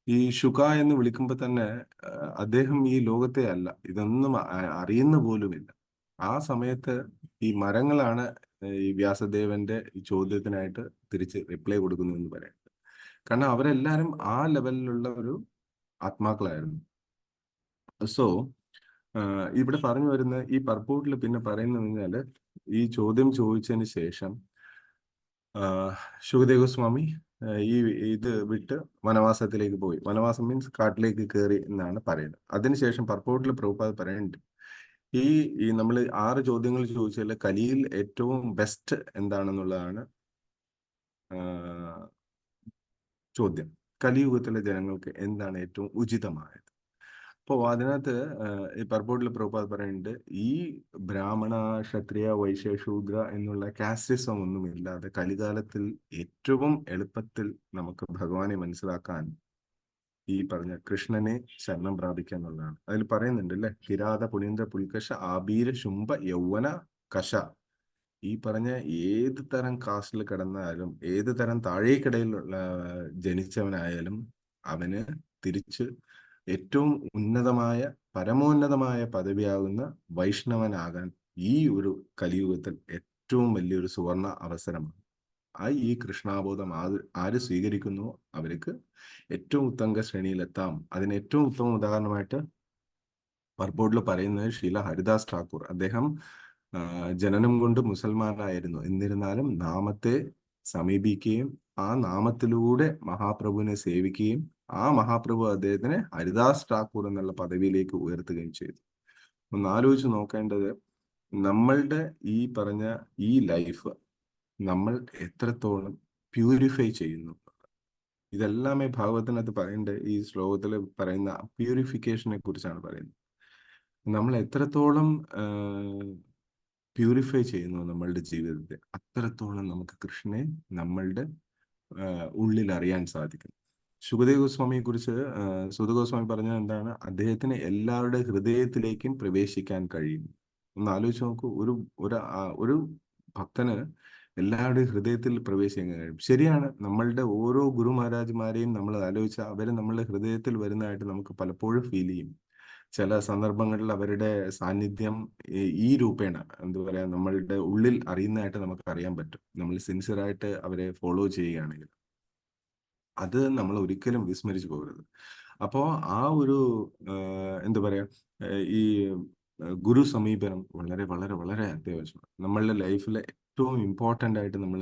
ഈ ശുക എന്ന് വിളിക്കുമ്പോൾ തന്നെ അദ്ദേഹം ഈ ലോകത്തെ അല്ല, ഇതൊന്നും അറിയുന്ന പോലുമില്ല. ആ സമയത്ത് ഈ മരങ്ങളാണ് ഈ വ്യാസദേവന്റെ ഈ ചോദ്യത്തിനായിട്ട് തിരിച്ച് റിപ്ലൈ കൊടുക്കുന്നു എന്ന് പറയുന്നത്. കാരണം അവരെല്ലാരും ആ ലെവലിലുള്ള ഒരു ആത്മാക്കളായിരുന്നു. സോ ഇവിടെ പറഞ്ഞു വരുന്ന ഈ പർപ്പോട്ടിൽ പിന്നെ പറയുന്നത് കഴിഞ്ഞാല്, ഈ ചോദ്യം ചോദിച്ചതിന് ശേഷം ശുകദേവ് ഗോസ്വാമി ഇത് വിട്ട് വനവാസത്തിലേക്ക് പോയി. വനവാസം മീൻസ് കാട്ടിലേക്ക് കയറി എന്നാണ് പറയുന്നത്. അതിനുശേഷം പർപ്പോട്ടിൽ പ്രഭുപാദ പറയുന്നുണ്ട്, ഈ നമ്മൾ 6 ചോദ്യങ്ങൾ ചോദിച്ചാൽ കലിയിൽ ഏറ്റവും ബെസ്റ്റ് എന്താണെന്നുള്ളതാണ് ചോദ്യം. കലിയുഗത്തിലെ ജനങ്ങൾക്ക് എന്താണ് ഏറ്റവും ഉചിതമായത്? അപ്പോൾ അതിനകത്ത് ഈ പർപ്പോട്ടിൽ പ്രഭുപാദ പറയുന്നുണ്ട്, ഈ ബ്രാഹ്മണ, ക്ഷത്രിയ, വൈശ്യ, ശൂദ്ര എന്നുള്ള കാസ്റ്റിസം ഒന്നുമില്ലാതെ കലികാലത്തിൽ ഏറ്റവും എളുപ്പത്തിൽ നമുക്ക് ഭഗവാനെ മനസ്സിലാക്കാൻ ഈ പറഞ്ഞ കൃഷ്ണനെ ശരണം പ്രാപിക്കുക എന്നുള്ളതാണ്. അതിൽ പറയുന്നുണ്ട് അല്ലെ, കിരാത, പുനീന്ദ്ര, പുൽക്കശ, ആബീര, ശുംഭ, യൗവന, കശ. ഈ പറഞ്ഞ ഏത് തരം കാസ്റ്റിൽ കിടന്നാലും, ഏത് തരം താഴേക്കിടയിലുള്ള ജനിച്ചവനായാലും അവന് തിരിച്ച് ഏറ്റവും ഉന്നതമായ, പരമോന്നതമായ പദവിയാകുന്ന വൈഷ്ണവനാകാൻ ഈ ഒരു കലിയുഗത്തിൽ ഏറ്റവും വലിയൊരു സുവർണ അവസരമാണ്. ഈ കൃഷ്ണാബോധം ആര് സ്വീകരിക്കുന്നു അവർക്ക് ഏറ്റവും ഉത്തംഗ ശ്രേണിയിലെത്താം. അതിന് ഏറ്റവും ഉത്തമ ഉദാഹരണമായിട്ട് പർപ്പോട്ടിൽ പറയുന്നത് ശ്രീല ഹരിദാസ് ഠാക്കൂർ. അദ്ദേഹം ജനനം കൊണ്ട് മുസൽമാനായിരുന്നു. എന്നിരുന്നാലും നാമത്തെ സമീപിക്കുകയും ആ നാമത്തിലൂടെ മഹാപ്രഭുവിനെ സേവിക്കുകയും ആ മഹാപ്രഭു അദ്ദേഹത്തിനെ ഹരിദാസ് ഠാക്കൂർ എന്നുള്ള പദവിയിലേക്ക് ഉയർത്തുകയും ചെയ്തു. ഒന്ന് ആലോചിച്ച് നോക്കേണ്ടത്, നമ്മളുടെ ഈ പറഞ്ഞ ഈ ലൈഫ് നമ്മൾ എത്രത്തോളം പ്യൂരിഫൈ ചെയ്യുന്നു. ഇതെല്ലാമേ ഭാഗവതത്തിനകത്ത് പറയേണ്ടത് ഈ ശ്ലോകത്തിൽ പറയുന്ന പ്യൂരിഫിക്കേഷനെ കുറിച്ചാണ് പറയുന്നത്. നമ്മൾ എത്രത്തോളം പ്യൂരിഫൈ ചെയ്യുന്നു നമ്മളുടെ ജീവിതത്തെ, അത്രത്തോളം നമുക്ക് കൃഷ്ണനെ നമ്മളുടെ ഉള്ളിൽ അറിയാൻ സാധിക്കും. ശുകദേവ് ഗോസ്വാമിയെ കുറിച്ച് സുധ ഗോസ്വാമി പറഞ്ഞത് എന്താണ്, അദ്ദേഹത്തിന് എല്ലാവരുടെ ഹൃദയത്തിലേക്കും പ്രവേശിക്കാൻ കഴിയും. ഒന്ന് ആലോചിച്ച് നോക്കൂ, ഒരു ഭക്തന് എല്ലാവരുടെയും ഹൃദയത്തിൽ പ്രവേശിക്കാൻ കഴിയും. ശരിയാണ്, നമ്മളുടെ ഓരോ ഗുരു മഹാരാജ്മാരെയും നമ്മൾ ആലോചിച്ചാൽ അവർ നമ്മളുടെ ഹൃദയത്തിൽ വരുന്നതായിട്ട് നമുക്ക് പലപ്പോഴും ഫീൽ ചെയ്യും. ചില സന്ദർഭങ്ങളിൽ അവരുടെ സാന്നിധ്യം ഈ രൂപേണ എന്താ പറയാ, നമ്മളുടെ ഉള്ളിൽ അറിയുന്നതായിട്ട് നമുക്ക് അറിയാൻ പറ്റും, നമ്മൾ സിൻസിയറായിട്ട് അവരെ ഫോളോ ചെയ്യുകയാണെങ്കിൽ. അത് നമ്മൾ ഒരിക്കലും വിസ്മരിച്ചു പോകരുത്. അപ്പോൾ ആ ഒരു എന്താ പറയാ, ഈ ഗുരു സമീപനം വളരെ വളരെ വളരെ അത്യാവശ്യമാണ്. നമ്മളുടെ ലൈഫിലെ ഏറ്റവും ഇമ്പോർട്ടൻ്റ് ആയിട്ട് നമ്മൾ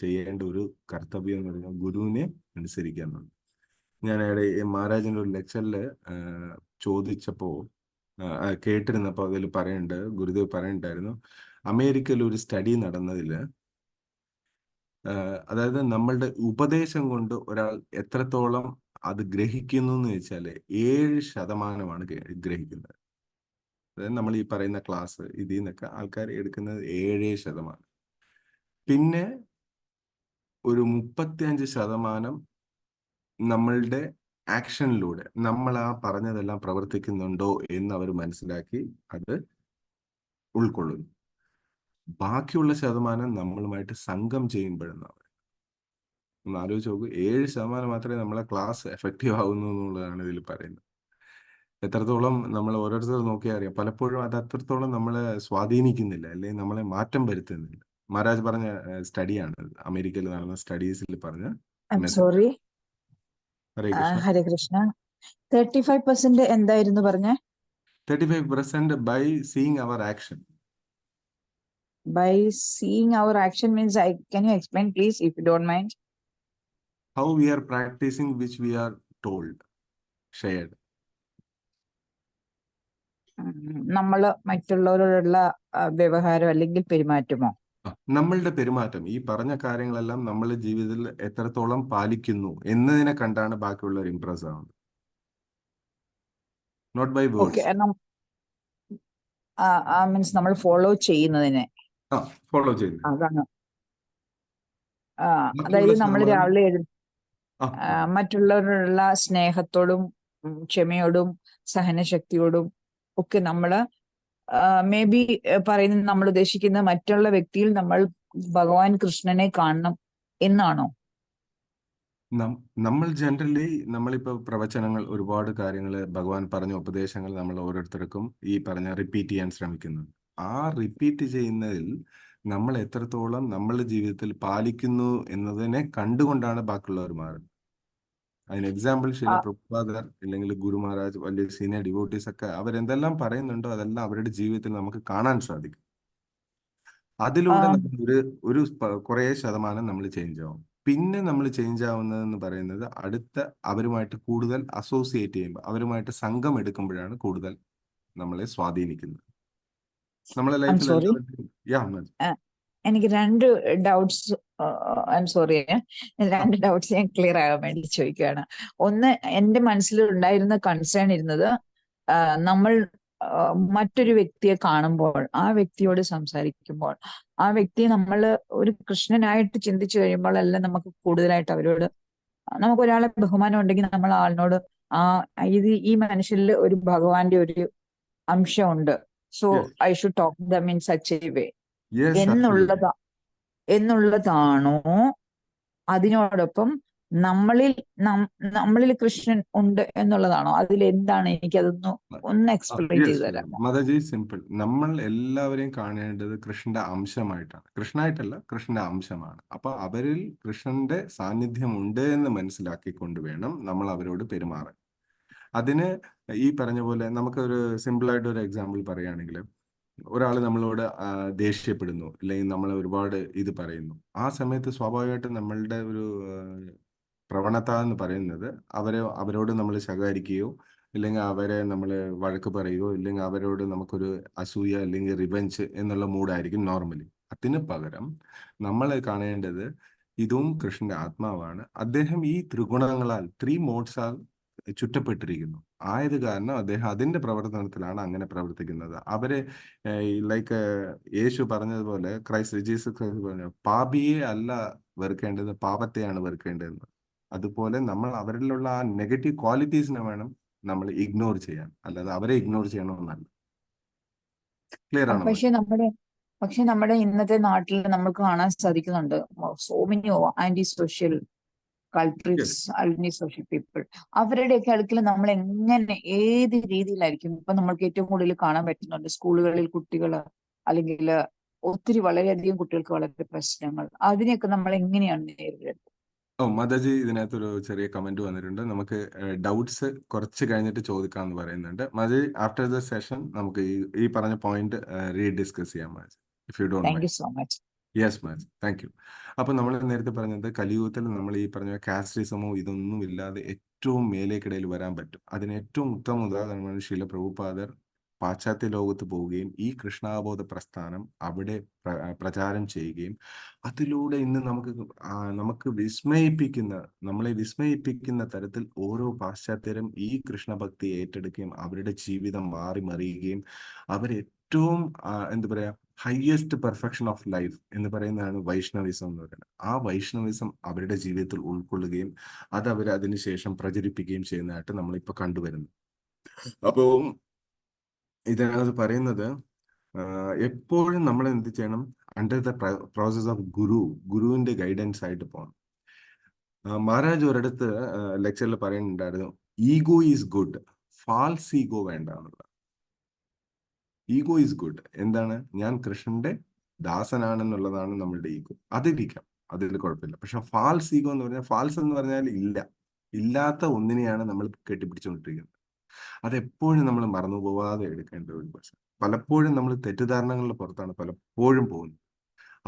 ചെയ്യേണ്ട ഒരു കർത്തവ്യം എന്ന് പറയുന്നത് ഗുരുവിനെ അനുസരിക്കുക എന്നുള്ളത്. ഞാൻ മഹാരാജിൻ്റെ ഒരു ലെക്ചറിൽ ചോദിച്ചപ്പോൾ കേട്ടിരുന്നപ്പോൾ അതിൽ പറയുന്നുണ്ട്, ഗുരുദേവ് പറയുന്നുണ്ടായിരുന്നു, അമേരിക്കയിൽ ഒരു സ്റ്റഡി നടന്നതിൽ അതായത് നമ്മളുടെ ഉപദേശം കൊണ്ട് ഒരാൾ എത്രത്തോളം അത് ഗ്രഹിക്കുന്നു എന്ന് വെച്ചാൽ 7% ഗ്രഹിക്കുന്നത്. അതായത് നമ്മൾ ഈ പറയുന്ന ക്ലാസ് ഇതിൽ നിന്നൊക്കെ ആൾക്കാർ എടുക്കുന്നത് 7%. പിന്നെ ഒരു 35% നമ്മളുടെ ആക്ഷനിലൂടെ നമ്മൾ ആ പറഞ്ഞതെല്ലാം പ്രവർത്തിക്കുന്നുണ്ടോ എന്ന് അവർ മനസ്സിലാക്കി അത് ഉൾക്കൊള്ളുന്നു. ബാക്കിയുള്ള ശതമാനം നമ്മളുമായിട്ട് സംഘം ചെയ്യുമ്പോഴെന്നാണ്. ഒന്ന് ആലോചിച്ച് നോക്കൂ, 7% മാത്രമേ നമ്മളെ ക്ലാസ് എഫക്റ്റീവ് ആകുന്നു എന്നുള്ളതാണ് ഇതിൽ പറയുന്നത്. എത്രത്തോളം നമ്മൾ ഓരോരുത്തർ നോക്കിയാൽ അറിയാം, പലപ്പോഴും അത് അത്രത്തോളം നമ്മളെ സ്വാധീനിക്കുന്നില്ല, അല്ലെങ്കിൽ നമ്മളെ മാറ്റം വരുത്തുന്നില്ല. മഹാരാജ് പറഞ്ഞ സ്റ്റഡിയാണ്, അമേരിക്കയിൽ നടന്ന സ്റ്റഡീസിൽ പറഞ്ഞ I'm മെസ്സേജ്. sorry. ഹരേ കൃഷ്ണ. ഹരേ കൃഷ്ണ. 35% എന്തായിരുന്നു പറഞ്ഞ? 35% by seeing our action. By seeing our action means can you explain please if you don't mind? How we are practicing which we are told, shared. നമ്മള് മറ്റുള്ളവരോടുള്ള വ്യവഹാരം അല്ലെങ്കിൽ പെരുമാറ്റമോ? നമ്മളുടെ പെരുമാറ്റം, ഈ പറഞ്ഞ കാര്യങ്ങളെല്ലാം നമ്മൾ ജീവിതത്തിൽ എത്രത്തോളം പാലിക്കുന്നു എന്നതിനെ കണ്ടാണ് ബാക്കിയുള്ളവർ ഇംപ്രസ് ആവുന്നത്. Not by okay, words. Means നമ്മൾ ഫോളോ ചെയ്യുന്നതിനെ. ഫോളോ ചെയ്യുന്നു. അതാണ്. അതായത് നമ്മൾ രാവിലെ മറ്റുള്ളവരോടുള്ള സ്നേഹത്തോടും ക്ഷമയോടും സഹനശക്തിയോടും ഒക്കെ നമ്മള് മേ ബി പറയുന്നത്, നമ്മൾ ഉദ്ദേശിക്കുന്ന മറ്റുള്ള വ്യക്തിയിൽ നമ്മൾ ഭഗവാൻ കൃഷ്ണനെ കാണണം എന്നാണോ? നമ്മൾ ജനറലി നമ്മളിപ്പോ പ്രവചനങ്ങൾ, ഒരുപാട് കാര്യങ്ങൾ ഭഗവാൻ പറഞ്ഞ ഉപദേശങ്ങൾ നമ്മൾ ഓരോരുത്തർക്കും ഈ പറഞ്ഞ റിപ്പീറ്റ് ചെയ്യാൻ ശ്രമിക്കുന്നുണ്ട്. ആ റിപ്പീറ്റ് ചെയ്യുന്നതിൽ നമ്മൾ എത്രത്തോളം നമ്മളുടെ ജീവിതത്തിൽ പാലിക്കുന്നു എന്നതിനെ കണ്ടുകൊണ്ടാണ് ബാക്കിയുള്ളവർ മാറുന്നത്. അതിന് എക്സാമ്പിൾ ശില പ്രഭുപാദർ അല്ലെങ്കിൽ ഗുരു മഹാരാജ്, വലിയ സീനിയർ ഡിവോട്ടീസ് ഒക്കെ അവരെന്തെല്ലാം പറയുന്നുണ്ടോ അതെല്ലാം അവരുടെ ജീവിതത്തിൽ നമുക്ക് കാണാൻ സാധിക്കും. അതിലൂടെ നമ്മൾ ഒരു കുറേ ശതമാനം നമ്മൾ ചേഞ്ച് ആവും. പിന്നെ നമ്മൾ ചേഞ്ച് ആവുന്നതെന്ന് പറയുന്നത് അടുത്ത അവരുമായിട്ട് കൂടുതൽ അസോസിയേറ്റ് ചെയ്യുമ്പോൾ, അവരുമായിട്ട് സംഘം എടുക്കുമ്പോഴാണ് കൂടുതൽ നമ്മളെ സ്വാധീനിക്കുന്നത്. നമ്മളെ ലൈഫിൽ എനിക്ക് രണ്ട് ഡൗട്ട്സ്, ഐ എം സോറി, രണ്ട് ഡൗട്ട്സ് ഞാൻ ക്ലിയർ ആകാൻ വേണ്ടി ചോദിക്കുകയാണ്. ഒന്ന്, എന്റെ മനസ്സിൽ ഉണ്ടായിരുന്ന കൺസേൺ ഇരുന്നത്, നമ്മൾ മറ്റൊരു വ്യക്തിയെ കാണുമ്പോൾ, ആ വ്യക്തിയോട് സംസാരിക്കുമ്പോൾ, ആ വ്യക്തിയെ നമ്മൾ ഒരു കൃഷ്ണനായിട്ട് ചിന്തിച്ചു കഴിയുമ്പോൾ അല്ല നമുക്ക് കൂടുതലായിട്ട് അവരോട്, നമുക്ക് ഒരാളെ ബഹുമാനം ഉണ്ടെങ്കിൽ നമ്മൾ ആളിനോട് ഈ മനുഷ്യരിൽ ഒരു ഭഗവാന്റെ ഒരു അംശമുണ്ട്, so I should talk them in such a way എന്നുള്ളതാണോ? അതിനോടൊപ്പം നമ്മളിൽ കൃഷ്ണൻ ഉണ്ട് എന്നുള്ളതാണോ? അതിലെന്താണ്? ഒന്ന് എക്സ്പ്ലെയിൻ ചെയ്തു തരാമോ? മദജി, സിമ്പിൾ. നമ്മൾ എല്ലാവരെയും കാണേണ്ടത് കൃഷ്ണന്റെ അംശമായിട്ടാണ്, കൃഷ്ണനായിട്ടല്ല, കൃഷ്ണന്റെ അംശമാണ്. അപ്പൊ അവരിൽ കൃഷ്ണന്റെ സാന്നിധ്യം ഉണ്ട് എന്ന് മനസ്സിലാക്കിക്കൊണ്ട് വേണം നമ്മൾ അവരോട് പെരുമാറാൻ. അതിന് ഈ പറഞ്ഞ പോലെ നമുക്കൊരു സിമ്പിളായിട്ട് ഒരു എക്സാമ്പിൾ പറയുകയാണെങ്കിൽ, ഒരാൾ നമ്മളോട് ദേഷ്യപ്പെടുന്നു, അല്ലെങ്കിൽ നമ്മൾ ഒരുപാട് ഇത് പറയുന്നു. ആ സമയത്ത് സ്വാഭാവികമായിട്ടും നമ്മളുടെ ഒരു പ്രവണത എന്ന് പറയുന്നത് അവരോട് നമ്മൾ ശകാരിക്കുകയോ, ഇല്ലെങ്കിൽ അവരെ നമ്മൾ വഴക്ക് പറയുകയോ, ഇല്ലെങ്കിൽ അവരോട് നമുക്കൊരു അസൂയ അല്ലെങ്കിൽ റിവെഞ്ച് എന്നുള്ള മൂഡായിരിക്കും നോർമലി. അതിന് പകരം നമ്മൾ കാണേണ്ടത് ഇതും കൃഷ്ണന്റെ ആത്മാവാണ്. അദ്ദേഹം ഈ ത്രിഗുണങ്ങളാൽ, 3 മോഡ്സാൽ ചുറ്റപ്പെട്ടിരിക്കുന്നു. ആയത് കാരണം അദ്ദേഹം അതിന്റെ പ്രവർത്തനത്തിലാണ് അങ്ങനെ പ്രവർത്തിക്കുന്നത്. അവരെ ലൈക്ക് യേശു പറഞ്ഞതുപോലെ, ജീസസ് ക്രൈസ്റ്റ് പറഞ്ഞു, പാപിയെ അല്ല വെറുക്കേണ്ടത്, പാപത്തെയാണ് വെറുക്കേണ്ടതെന്ന്. അതുപോലെ നമ്മൾ അവരിലുള്ള ആ നെഗറ്റീവ് ക്വാളിറ്റീസിനെ വേണം നമ്മൾ ഇഗ്നോർ ചെയ്യാൻ, അല്ലാതെ അവരെ ഇഗ്നോർ ചെയ്യണമെന്നല്ല. ക്ലിയർ ആണോ? പക്ഷെ നമ്മുടെ ഇന്നത്തെ നാട്ടിൽ നമുക്ക് കാണാൻ സാധിക്കുന്നുണ്ട്, so many anti social culprits, anti social people. അവരുടെയൊക്കെ അടുക്കൽ നമ്മൾ എങ്ങനെ, ഏത് രീതിയിലായിരിക്കും? ഇപ്പൊ നമ്മൾക്ക് ഏറ്റവും കൂടുതൽ കാണാൻ പറ്റുന്നുണ്ട് സ്കൂളുകളിൽ കുട്ടികൾ, അല്ലെങ്കിൽ ഒത്തിരി വളരെയധികം കുട്ടികൾക്ക് വളരെ പ്രശ്നങ്ങൾ. അതിനെയൊക്കെ നമ്മൾ എങ്ങനെയാണ് നേരിടുന്നത്? മദജി, ഇതിനകത്തൊരു ചെറിയ കമന്റ് വന്നിട്ടുണ്ട്. നമുക്ക് ഡൗട്ട്സ് കുറച്ച് കഴിഞ്ഞിട്ട് ചോദിക്കാമെന്ന് പറയുന്നുണ്ട്. മദജി, ആഫ്റ്റർ ദ സെഷൻ നമുക്ക് ഈ പറഞ്ഞ പോയിന്റ് റീഡിസ്കസ് ചെയ്യാം മദജി, if you don't mind. So much. Yes ma'am, thank you. അപ്പൊ നമ്മൾ നേരത്തെ പറഞ്ഞത്, കലിയുഗത്തിൽ നമ്മൾ ഈ പറഞ്ഞ കാസ്റ്റിസമോ ഇതൊന്നും ഇല്ലാതെ ഏറ്റവും മേലേക്കിടയിൽ വരാൻ പറ്റും. അതിന് ഏറ്റവും ഉത്തമ ഉദാഹരണമാണ് ശീല പ്രഭുപാദർ പാശ്ചാത്യ ലോകത്ത് പോവുകയും ഈ കൃഷ്ണാബോധ പ്രസ്ഥാനം അവിടെ പ്രചാരം ചെയ്യുകയും അതിലൂടെ ഇന്ന് നമുക്ക് നമ്മളെ വിസ്മയിപ്പിക്കുന്ന തരത്തിൽ ഓരോ പാശ്ചാത്യരും ഈ കൃഷ്ണഭക്തി ഏറ്റെടുക്കുകയും അവരുടെ ജീവിതം മാറി മറിയുകയും അവരേറ്റവും എന്താ പറയാ ഹയസ്റ്റ് പെർഫെക്ഷൻ ഓഫ് ലൈഫ് എന്ന് പറയുന്നതാണ് വൈഷ്ണവിസം എന്ന് പറയുന്നത്. ആ വൈഷ്ണവിസം അവരുടെ ജീവിതത്തിൽ ഉൾക്കൊള്ളുകയും അത് അവർ അതിനുശേഷം പ്രചരിപ്പിക്കുകയും ചെയ്യുന്നതായിട്ട് നമ്മളിപ്പോൾ കണ്ടുവരുന്നു. അപ്പോൾ ഇതിനകത്ത് പറയുന്നത് എപ്പോഴും നമ്മൾ എന്ത് ചെയ്യണം? അണ്ടർ ദ പ്രോസസ് ഓഫ് ഗുരുവിന്റെ ഗൈഡൻസ് ആയിട്ട് പോകണം. മഹാരാജ് ഒരിടത്ത് ലെക്ചറിൽ പറയുന്നുണ്ടായിരുന്നു, ego is good, false ego വേണ്ട എന്നുള്ള. Ego is good. എന്താണ്? ഞാൻ കൃഷ്ണന്റെ ദാസനാണെന്നുള്ളതാണ് നമ്മളുടെ ഈഗോ. അതിരിക്കാം, അതിൽ കുഴപ്പമില്ല. പക്ഷെ ഫാൾസ് ഈഗോ എന്ന് പറഞ്ഞാൽ, ഫാൾസ് എന്ന് പറഞ്ഞാൽ ഇല്ലാത്ത ഒന്നിനെയാണ് നമ്മൾ കെട്ടിപ്പിടിച്ചുകൊണ്ടിരിക്കുന്നത്. അതെപ്പോഴും നമ്മൾ മറന്നു പോവാതെ എടുക്കേണ്ട ഒരു പ്രശ്നം. പലപ്പോഴും നമ്മൾ തെറ്റിദ്ധാരണകളുടെ പുറത്താണ് പലപ്പോഴും പോകുന്നത്.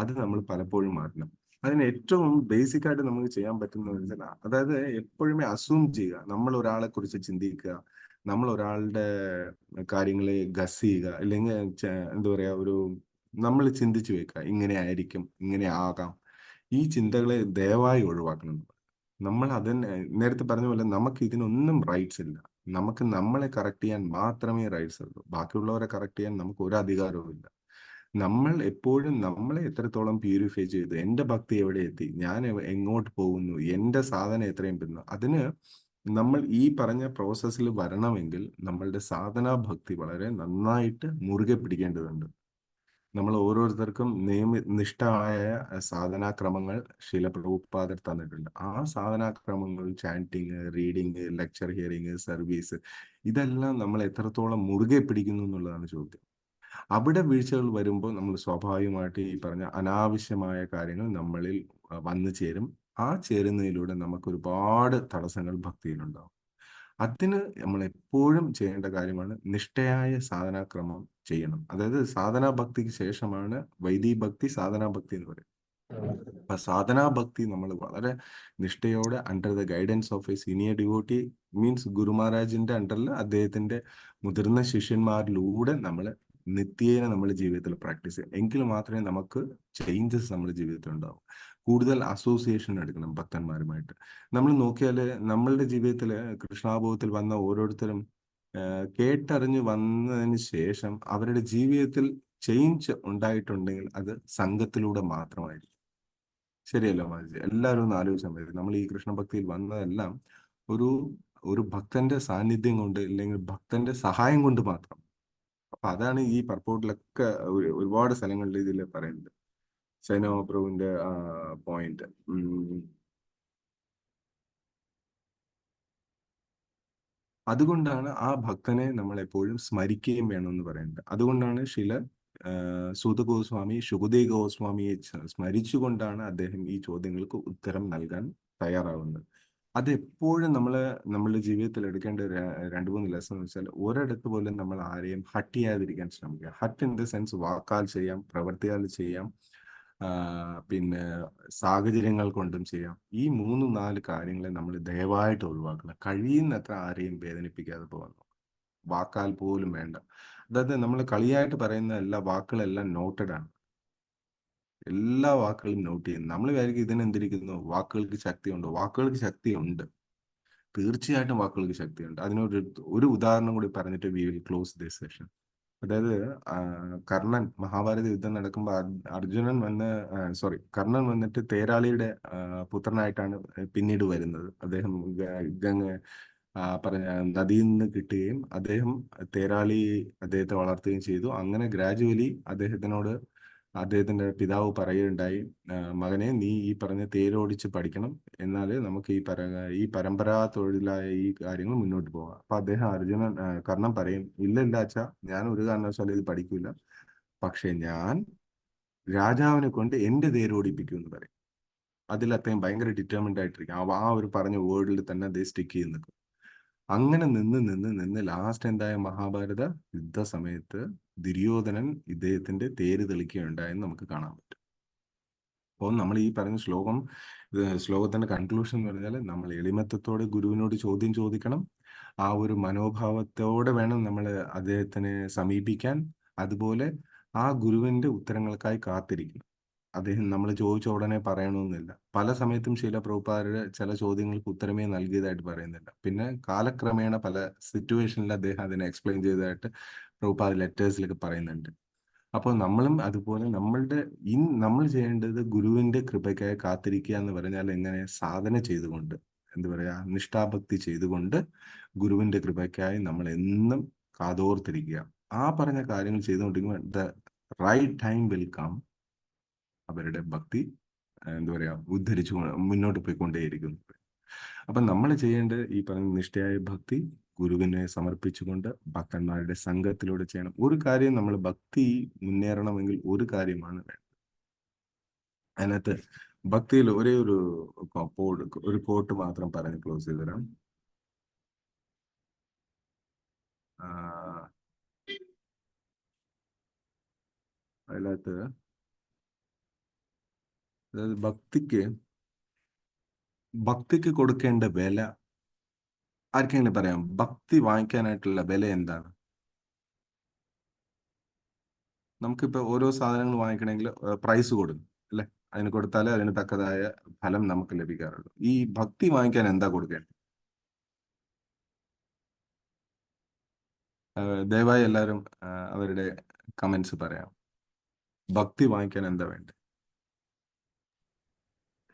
അത് നമ്മൾ പലപ്പോഴും മാറ്റണം. അതിന് ഏറ്റവും ബേസിക് ആയിട്ട് നമുക്ക് ചെയ്യാൻ പറ്റുന്ന വെച്ചാൽ, അതായത് എപ്പോഴുമേ അസ്യൂം ചെയ്യുക. നമ്മൾ ഒരാളെ കുറിച്ച് ചിന്തിക്കുക, നമ്മൾ ഒരാളുടെ കാര്യങ്ങളെ ഗസ് ചെയ്യുക, അല്ലെങ്കിൽ എന്താ പറയാ, നമ്മൾ ചിന്തിച്ചു വെക്കുക, ഇങ്ങനെ ആയിരിക്കും, ഇങ്ങനെ ആകാം. ഈ ചിന്തകളെ ദയവായി ഒഴിവാക്കണം. നമ്മൾ നേരത്തെ പറഞ്ഞ പോലെ നമുക്ക് ഇതിനൊന്നും റൈറ്റ്സ് ഇല്ല. നമുക്ക് നമ്മളെ കറക്റ്റ് ചെയ്യാൻ മാത്രമേ റൈറ്റ്സ് ഉള്ളൂ. ബാക്കിയുള്ളവരെ കറക്റ്റ് ചെയ്യാൻ നമുക്ക് ഒരു അധികാരവും ഇല്ല. നമ്മൾ എപ്പോഴും നമ്മളെ എത്രത്തോളം പ്യൂരിഫൈ ചെയ്തു, എൻ്റെ ഭക്തി എവിടെ എത്തി, ഞാൻ എങ്ങോട്ട് പോകുന്നു, എൻ്റെ സാധന എത്രയും പറ്റുന്നു, അതിന് നമ്മൾ ഈ പറഞ്ഞ പ്രോസസ്സിൽ വരണമെങ്കിൽ നമ്മളുടെ സാധനാ ഭക്തി വളരെ നന്നായിട്ട് മുറുകെ പിടിക്കേണ്ടതുണ്ട്. നമ്മൾ ഓരോരുത്തർക്കും നിഷ്ഠമായ സാധനാക്രമങ്ങൾ ശീല പ്രഭുപാദർ തന്നിട്ടുണ്ട്. ആ സാധനാക്രമങ്ങൾ, chanting, reading, lecture hearing, service, ഇതെല്ലാം നമ്മൾ എത്രത്തോളം മുറുകെ പിടിക്കുന്നു എന്നുള്ളതാണ് ചോദ്യം. അവിടെ വീഴ്ചകൾ വരുമ്പോൾ നമ്മൾ സ്വാഭാവികമായിട്ട് ഈ പറഞ്ഞ അനാവശ്യമായ കാര്യങ്ങൾ നമ്മളിൽ വന്നു ചേരും. ആ ചേരുന്നതിലൂടെ നമുക്ക് ഒരുപാട് തടസ്സങ്ങൾ ഭക്തിയിലുണ്ടാവും. അതിന് നമ്മൾ എപ്പോഴും ചെയ്യേണ്ട കാര്യമാണ് നിഷ്ഠയായ സാധനാക്രമം ചെയ്യണം. അതായത് സാധനാ ഭക്തിക്ക് ശേഷമാണ് വൈദിക ഭക്തി, സാധനാ ഭക്തി എന്ന് പറയും. അപ്പൊ സാധനാ ഭക്തി നമ്മൾ വളരെ നിഷ്ഠയോടെ under the guidance of a senior devotee, means guru മഹാരാജിന്റെ അണ്ടറിൽ അദ്ദേഹത്തിന്റെ മുതിർന്ന ശിഷ്യന്മാരിലൂടെ നമ്മൾ നിത്യേന നമ്മുടെ ജീവിതത്തിൽ പ്രാക്ടീസ് ചെയ്യാം. എങ്കിൽ മാത്രമേ നമുക്ക് ചേഞ്ചസ് നമ്മുടെ ജീവിതത്തിൽ ഉണ്ടാവും. കൂടുതൽ അസോസിയേഷൻ എടുക്കണം ഭക്തന്മാരുമായിട്ട്. നമ്മൾ നോക്കിയാൽ നമ്മളുടെ ജീവിതത്തിൽ കൃഷ്ണാബോധത്തിൽ വന്ന ഓരോരുത്തരും കേട്ടറിഞ്ഞ് വന്നതിന് ശേഷം അവരുടെ ജീവിതത്തിൽ ചേഞ്ച് ഉണ്ടായിട്ടുണ്ടെങ്കിൽ അത് സംഘത്തിലൂടെ മാത്രമായിരിക്കും. ശരിയല്ലോ മാജി? എല്ലാവരും ഒന്ന് ആലോചിച്ചാൽ മതി. നമ്മൾ ഈ കൃഷ്ണഭക്തിയിൽ വന്നതെല്ലാം ഒരു ഭക്തന്റെ സാന്നിധ്യം കൊണ്ട്, അല്ലെങ്കിൽ ഭക്തന്റെ സഹായം കൊണ്ട് മാത്രം. അപ്പൊ അതാണ് ഈ പർപ്പോട്ടിലൊക്കെ ഒരുപാട് സ്ഥലങ്ങളിൽ ഇതിൽ പറയുന്നത്. സൈനോ പ്രഭുവിന്റെ പോയിന്റ്. അതുകൊണ്ടാണ് ആ ഭക്തനെ നമ്മൾ എപ്പോഴും സ്മരിക്കുകയും വേണമെന്ന് പറയുന്നത്. അതുകൊണ്ടാണ് സൂത ഗോസ്വാമി ശുകദേവ് ഗോസ്വാമിയെ സ്മരിച്ചുകൊണ്ടാണ് അദ്ദേഹം ഈ ചോദ്യങ്ങൾക്ക് ഉത്തരം നൽകാൻ തയ്യാറാവുന്നത്. അതെപ്പോഴും നമ്മളുടെ ജീവിതത്തിൽ എടുക്കേണ്ട 2-3 ലെസൺ എന്ന് വെച്ചാൽ, ഒരിടത്ത് പോലും നമ്മൾ ആരെയും ഹട്ട് ചെയ്യാതിരിക്കാൻ ശ്രമിക്കുക. ഹട്ട് ഇൻ ദ സെൻസ് വാക്കാൽ ചെയ്യാം, പ്രവൃത്തിയാൽ ചെയ്യാം, പിന്നെ സാഹചര്യങ്ങൾ കൊണ്ടും ചെയ്യാം. ഈ 3-4 കാര്യങ്ങളെ നമ്മൾ ദയവായിട്ട് ഒഴിവാക്കണം. കഴിയുന്നത്ര ആരെയും വേദനിപ്പിക്കാതെ പോകുന്നു. വാക്കാൽ പോലും വേണ്ട. അതായത് നമ്മൾ കളിയായിട്ട് പറയുന്ന എല്ലാ വാക്കുകളെല്ലാം നോട്ടഡ് ആണ്. എല്ലാ വാക്കുകളും നോട്ട് ചെയ്യുന്നു. നമ്മൾ വിചാരിക്കും ഇതിനെന്തിരിക്കുന്നു, വാക്കുകൾക്ക് ശക്തിയുണ്ടോ? വാക്കുകൾക്ക് ശക്തിയുണ്ട്, തീർച്ചയായിട്ടും വാക്കുകൾക്ക് ശക്തിയുണ്ട്. ഒരു ഉദാഹരണം കൂടി പറഞ്ഞിട്ട് we will close this session. അതായത് കർണൻ, മഹാഭാരത യുദ്ധം നടക്കുമ്പോൾ കർണൻ വന്നിട്ട് തേരാളിയുടെ പുത്രനായിട്ടാണ് പിന്നീട് വരുന്നത്. അദ്ദേഹം പറഞ്ഞ നദിയിൽ നിന്ന് കിട്ടുകയും അദ്ദേഹം തേരാളി അദ്ദേഹത്തെ വളർത്തുകയും ചെയ്തു. അങ്ങനെ ഗ്രാജുവലി അദ്ദേഹത്തിന്റെ പിതാവ് പറയുകയുണ്ടായി, മകനെ, നീ ഈ പറഞ്ഞ തേരോടിച്ച് പഠിക്കണം, എന്നാൽ നമുക്ക് ഈ പരമ്പരാ തൊഴിലായ ഈ കാര്യങ്ങൾ മുന്നോട്ട് പോകാം. അപ്പൊ കർണൻ പറയും, ഇല്ല അച്ഛാ, ഞാൻ ഒരു കാരണവശാലും ഇത് പഠിക്കൂല, പക്ഷെ ഞാൻ രാജാവിനെ കൊണ്ട് എന്റെ തേരോടിപ്പിക്കും എന്ന് പറയും. അതിൽ അദ്ദേഹം ഭയങ്കര ഡിറ്റർമിൻഡ് ആയിട്ടിരിക്കും. ആ ഒരു പറഞ്ഞ വേർഡിൽ തന്നെ അദ്ദേഹം സ്റ്റിക്ക് ചെയ്ത് നിൽക്കും. അങ്ങനെ നിന്ന് ലാസ്റ്റ് എന്തായ, മഹാഭാരത യുദ്ധ സമയത്ത് ദുര്യോധനൻ ഇദ്ദേഹത്തിന്റെ തേര് തെളിക്കുകയുണ്ടായെന്ന് നമുക്ക് കാണാൻ പറ്റും. അപ്പോൾ നമ്മൾ ഈ പറഞ്ഞ ശ്ലോകത്തിന്റെ കൺക്ലൂഷൻ എന്ന് പറഞ്ഞാൽ നമ്മൾ എളിമത്തത്തോടെ ഗുരുവിനോട് ചോദ്യം ചോദിക്കണം. ആ ഒരു മനോഭാവത്തോടെ വേണം നമ്മൾ അദ്ദേഹത്തിനെ സമീപിക്കാൻ. അതുപോലെ ആ ഗുരുവിന്റെ ഉത്തരങ്ങൾക്കായി കാത്തിരിക്കണം. അദ്ദേഹം നമ്മൾ ചോദിച്ച ഉടനെ പറയണമെന്നില്ല. പല സമയത്തും ശീല പ്രഭുപാദരുടെ ചില ചോദ്യങ്ങൾക്ക് ഉത്തരമേ നൽകിയതായിട്ട് പറയുന്നില്ല. പിന്നെ കാലക്രമേണ പല സിറ്റുവേഷനിൽ അദ്ദേഹം അതിനെ എക്സ്പ്ലെയിൻ ചെയ്തതായിട്ട് പ്രഭുപാദ ലെറ്റേഴ്സിലൊക്കെ പറയുന്നുണ്ട്. അപ്പോൾ നമ്മളും അതുപോലെ നമ്മൾ ചെയ്യേണ്ടത് ഗുരുവിന്റെ കൃപയ്ക്കായി കാത്തിരിക്കുക എന്ന് പറഞ്ഞാൽ എങ്ങനെ? സാധന ചെയ്തുകൊണ്ട്, എന്താ പറയാ, നിഷ്ഠാഭക്തി ചെയ്തുകൊണ്ട് ഗുരുവിന്റെ കൃപയ്ക്കായി നമ്മൾ എന്നും കാതോർത്തിരിക്കുക. ആ പറഞ്ഞ കാര്യങ്ങൾ ചെയ്തുകൊണ്ടിരിക്കുമ്പോൾ the right time will come. അവരുടെ ഭക്തി എന്താ പറയാ ഉദ്ധരിച്ചു മുന്നോട്ട് പോയിക്കൊണ്ടേയിരിക്കുന്നു. അപ്പം നമ്മൾ ചെയ്യേണ്ടത് ഈ പറഞ്ഞ നിഷ്ഠയായ ഭക്തി ഗുരുവിനെ സമർപ്പിച്ചുകൊണ്ട് ഭക്തന്മാരുടെ സംഘത്തിലൂടെ ചെയ്യണം. ഒരു കാര്യം, നമ്മൾ ഭക്തി മുന്നേറണമെങ്കിൽ ഒരു കാര്യമാണ് വേണ്ടത്. അതിനകത്ത് ഭക്തിയിൽ ഒരേ ഒരു കോട്ട് മാത്രം പറഞ്ഞ് ക്ലോസ് ചെയ്ത് തരാം. അതിനകത്ത് അതായത് ഭക്തിക്ക് കൊടുക്കേണ്ട വില ആർക്കെങ്കിലും പറയാം? ഭക്തി വാങ്ങിക്കാനായിട്ടുള്ള വില എന്താണ്? നമുക്കിപ്പോൾ ഓരോ സാധനങ്ങൾ വാങ്ങിക്കണമെങ്കിൽ പ്രൈസ് കൊടുക്കും അല്ലെ? അതിന് കൊടുത്താലേ അതിന് തക്കതായ ഫലം നമുക്ക് ലഭിക്കാറുള്ളൂ. ഈ ഭക്തി വാങ്ങിക്കാൻ എന്താ കൊടുക്കേണ്ടത്? ദയവായി എല്ലാവരും അവരുടെ കമന്റ്സ് പറയാം. ഭക്തി വാങ്ങിക്കാൻ എന്താ വേണ്ടത്?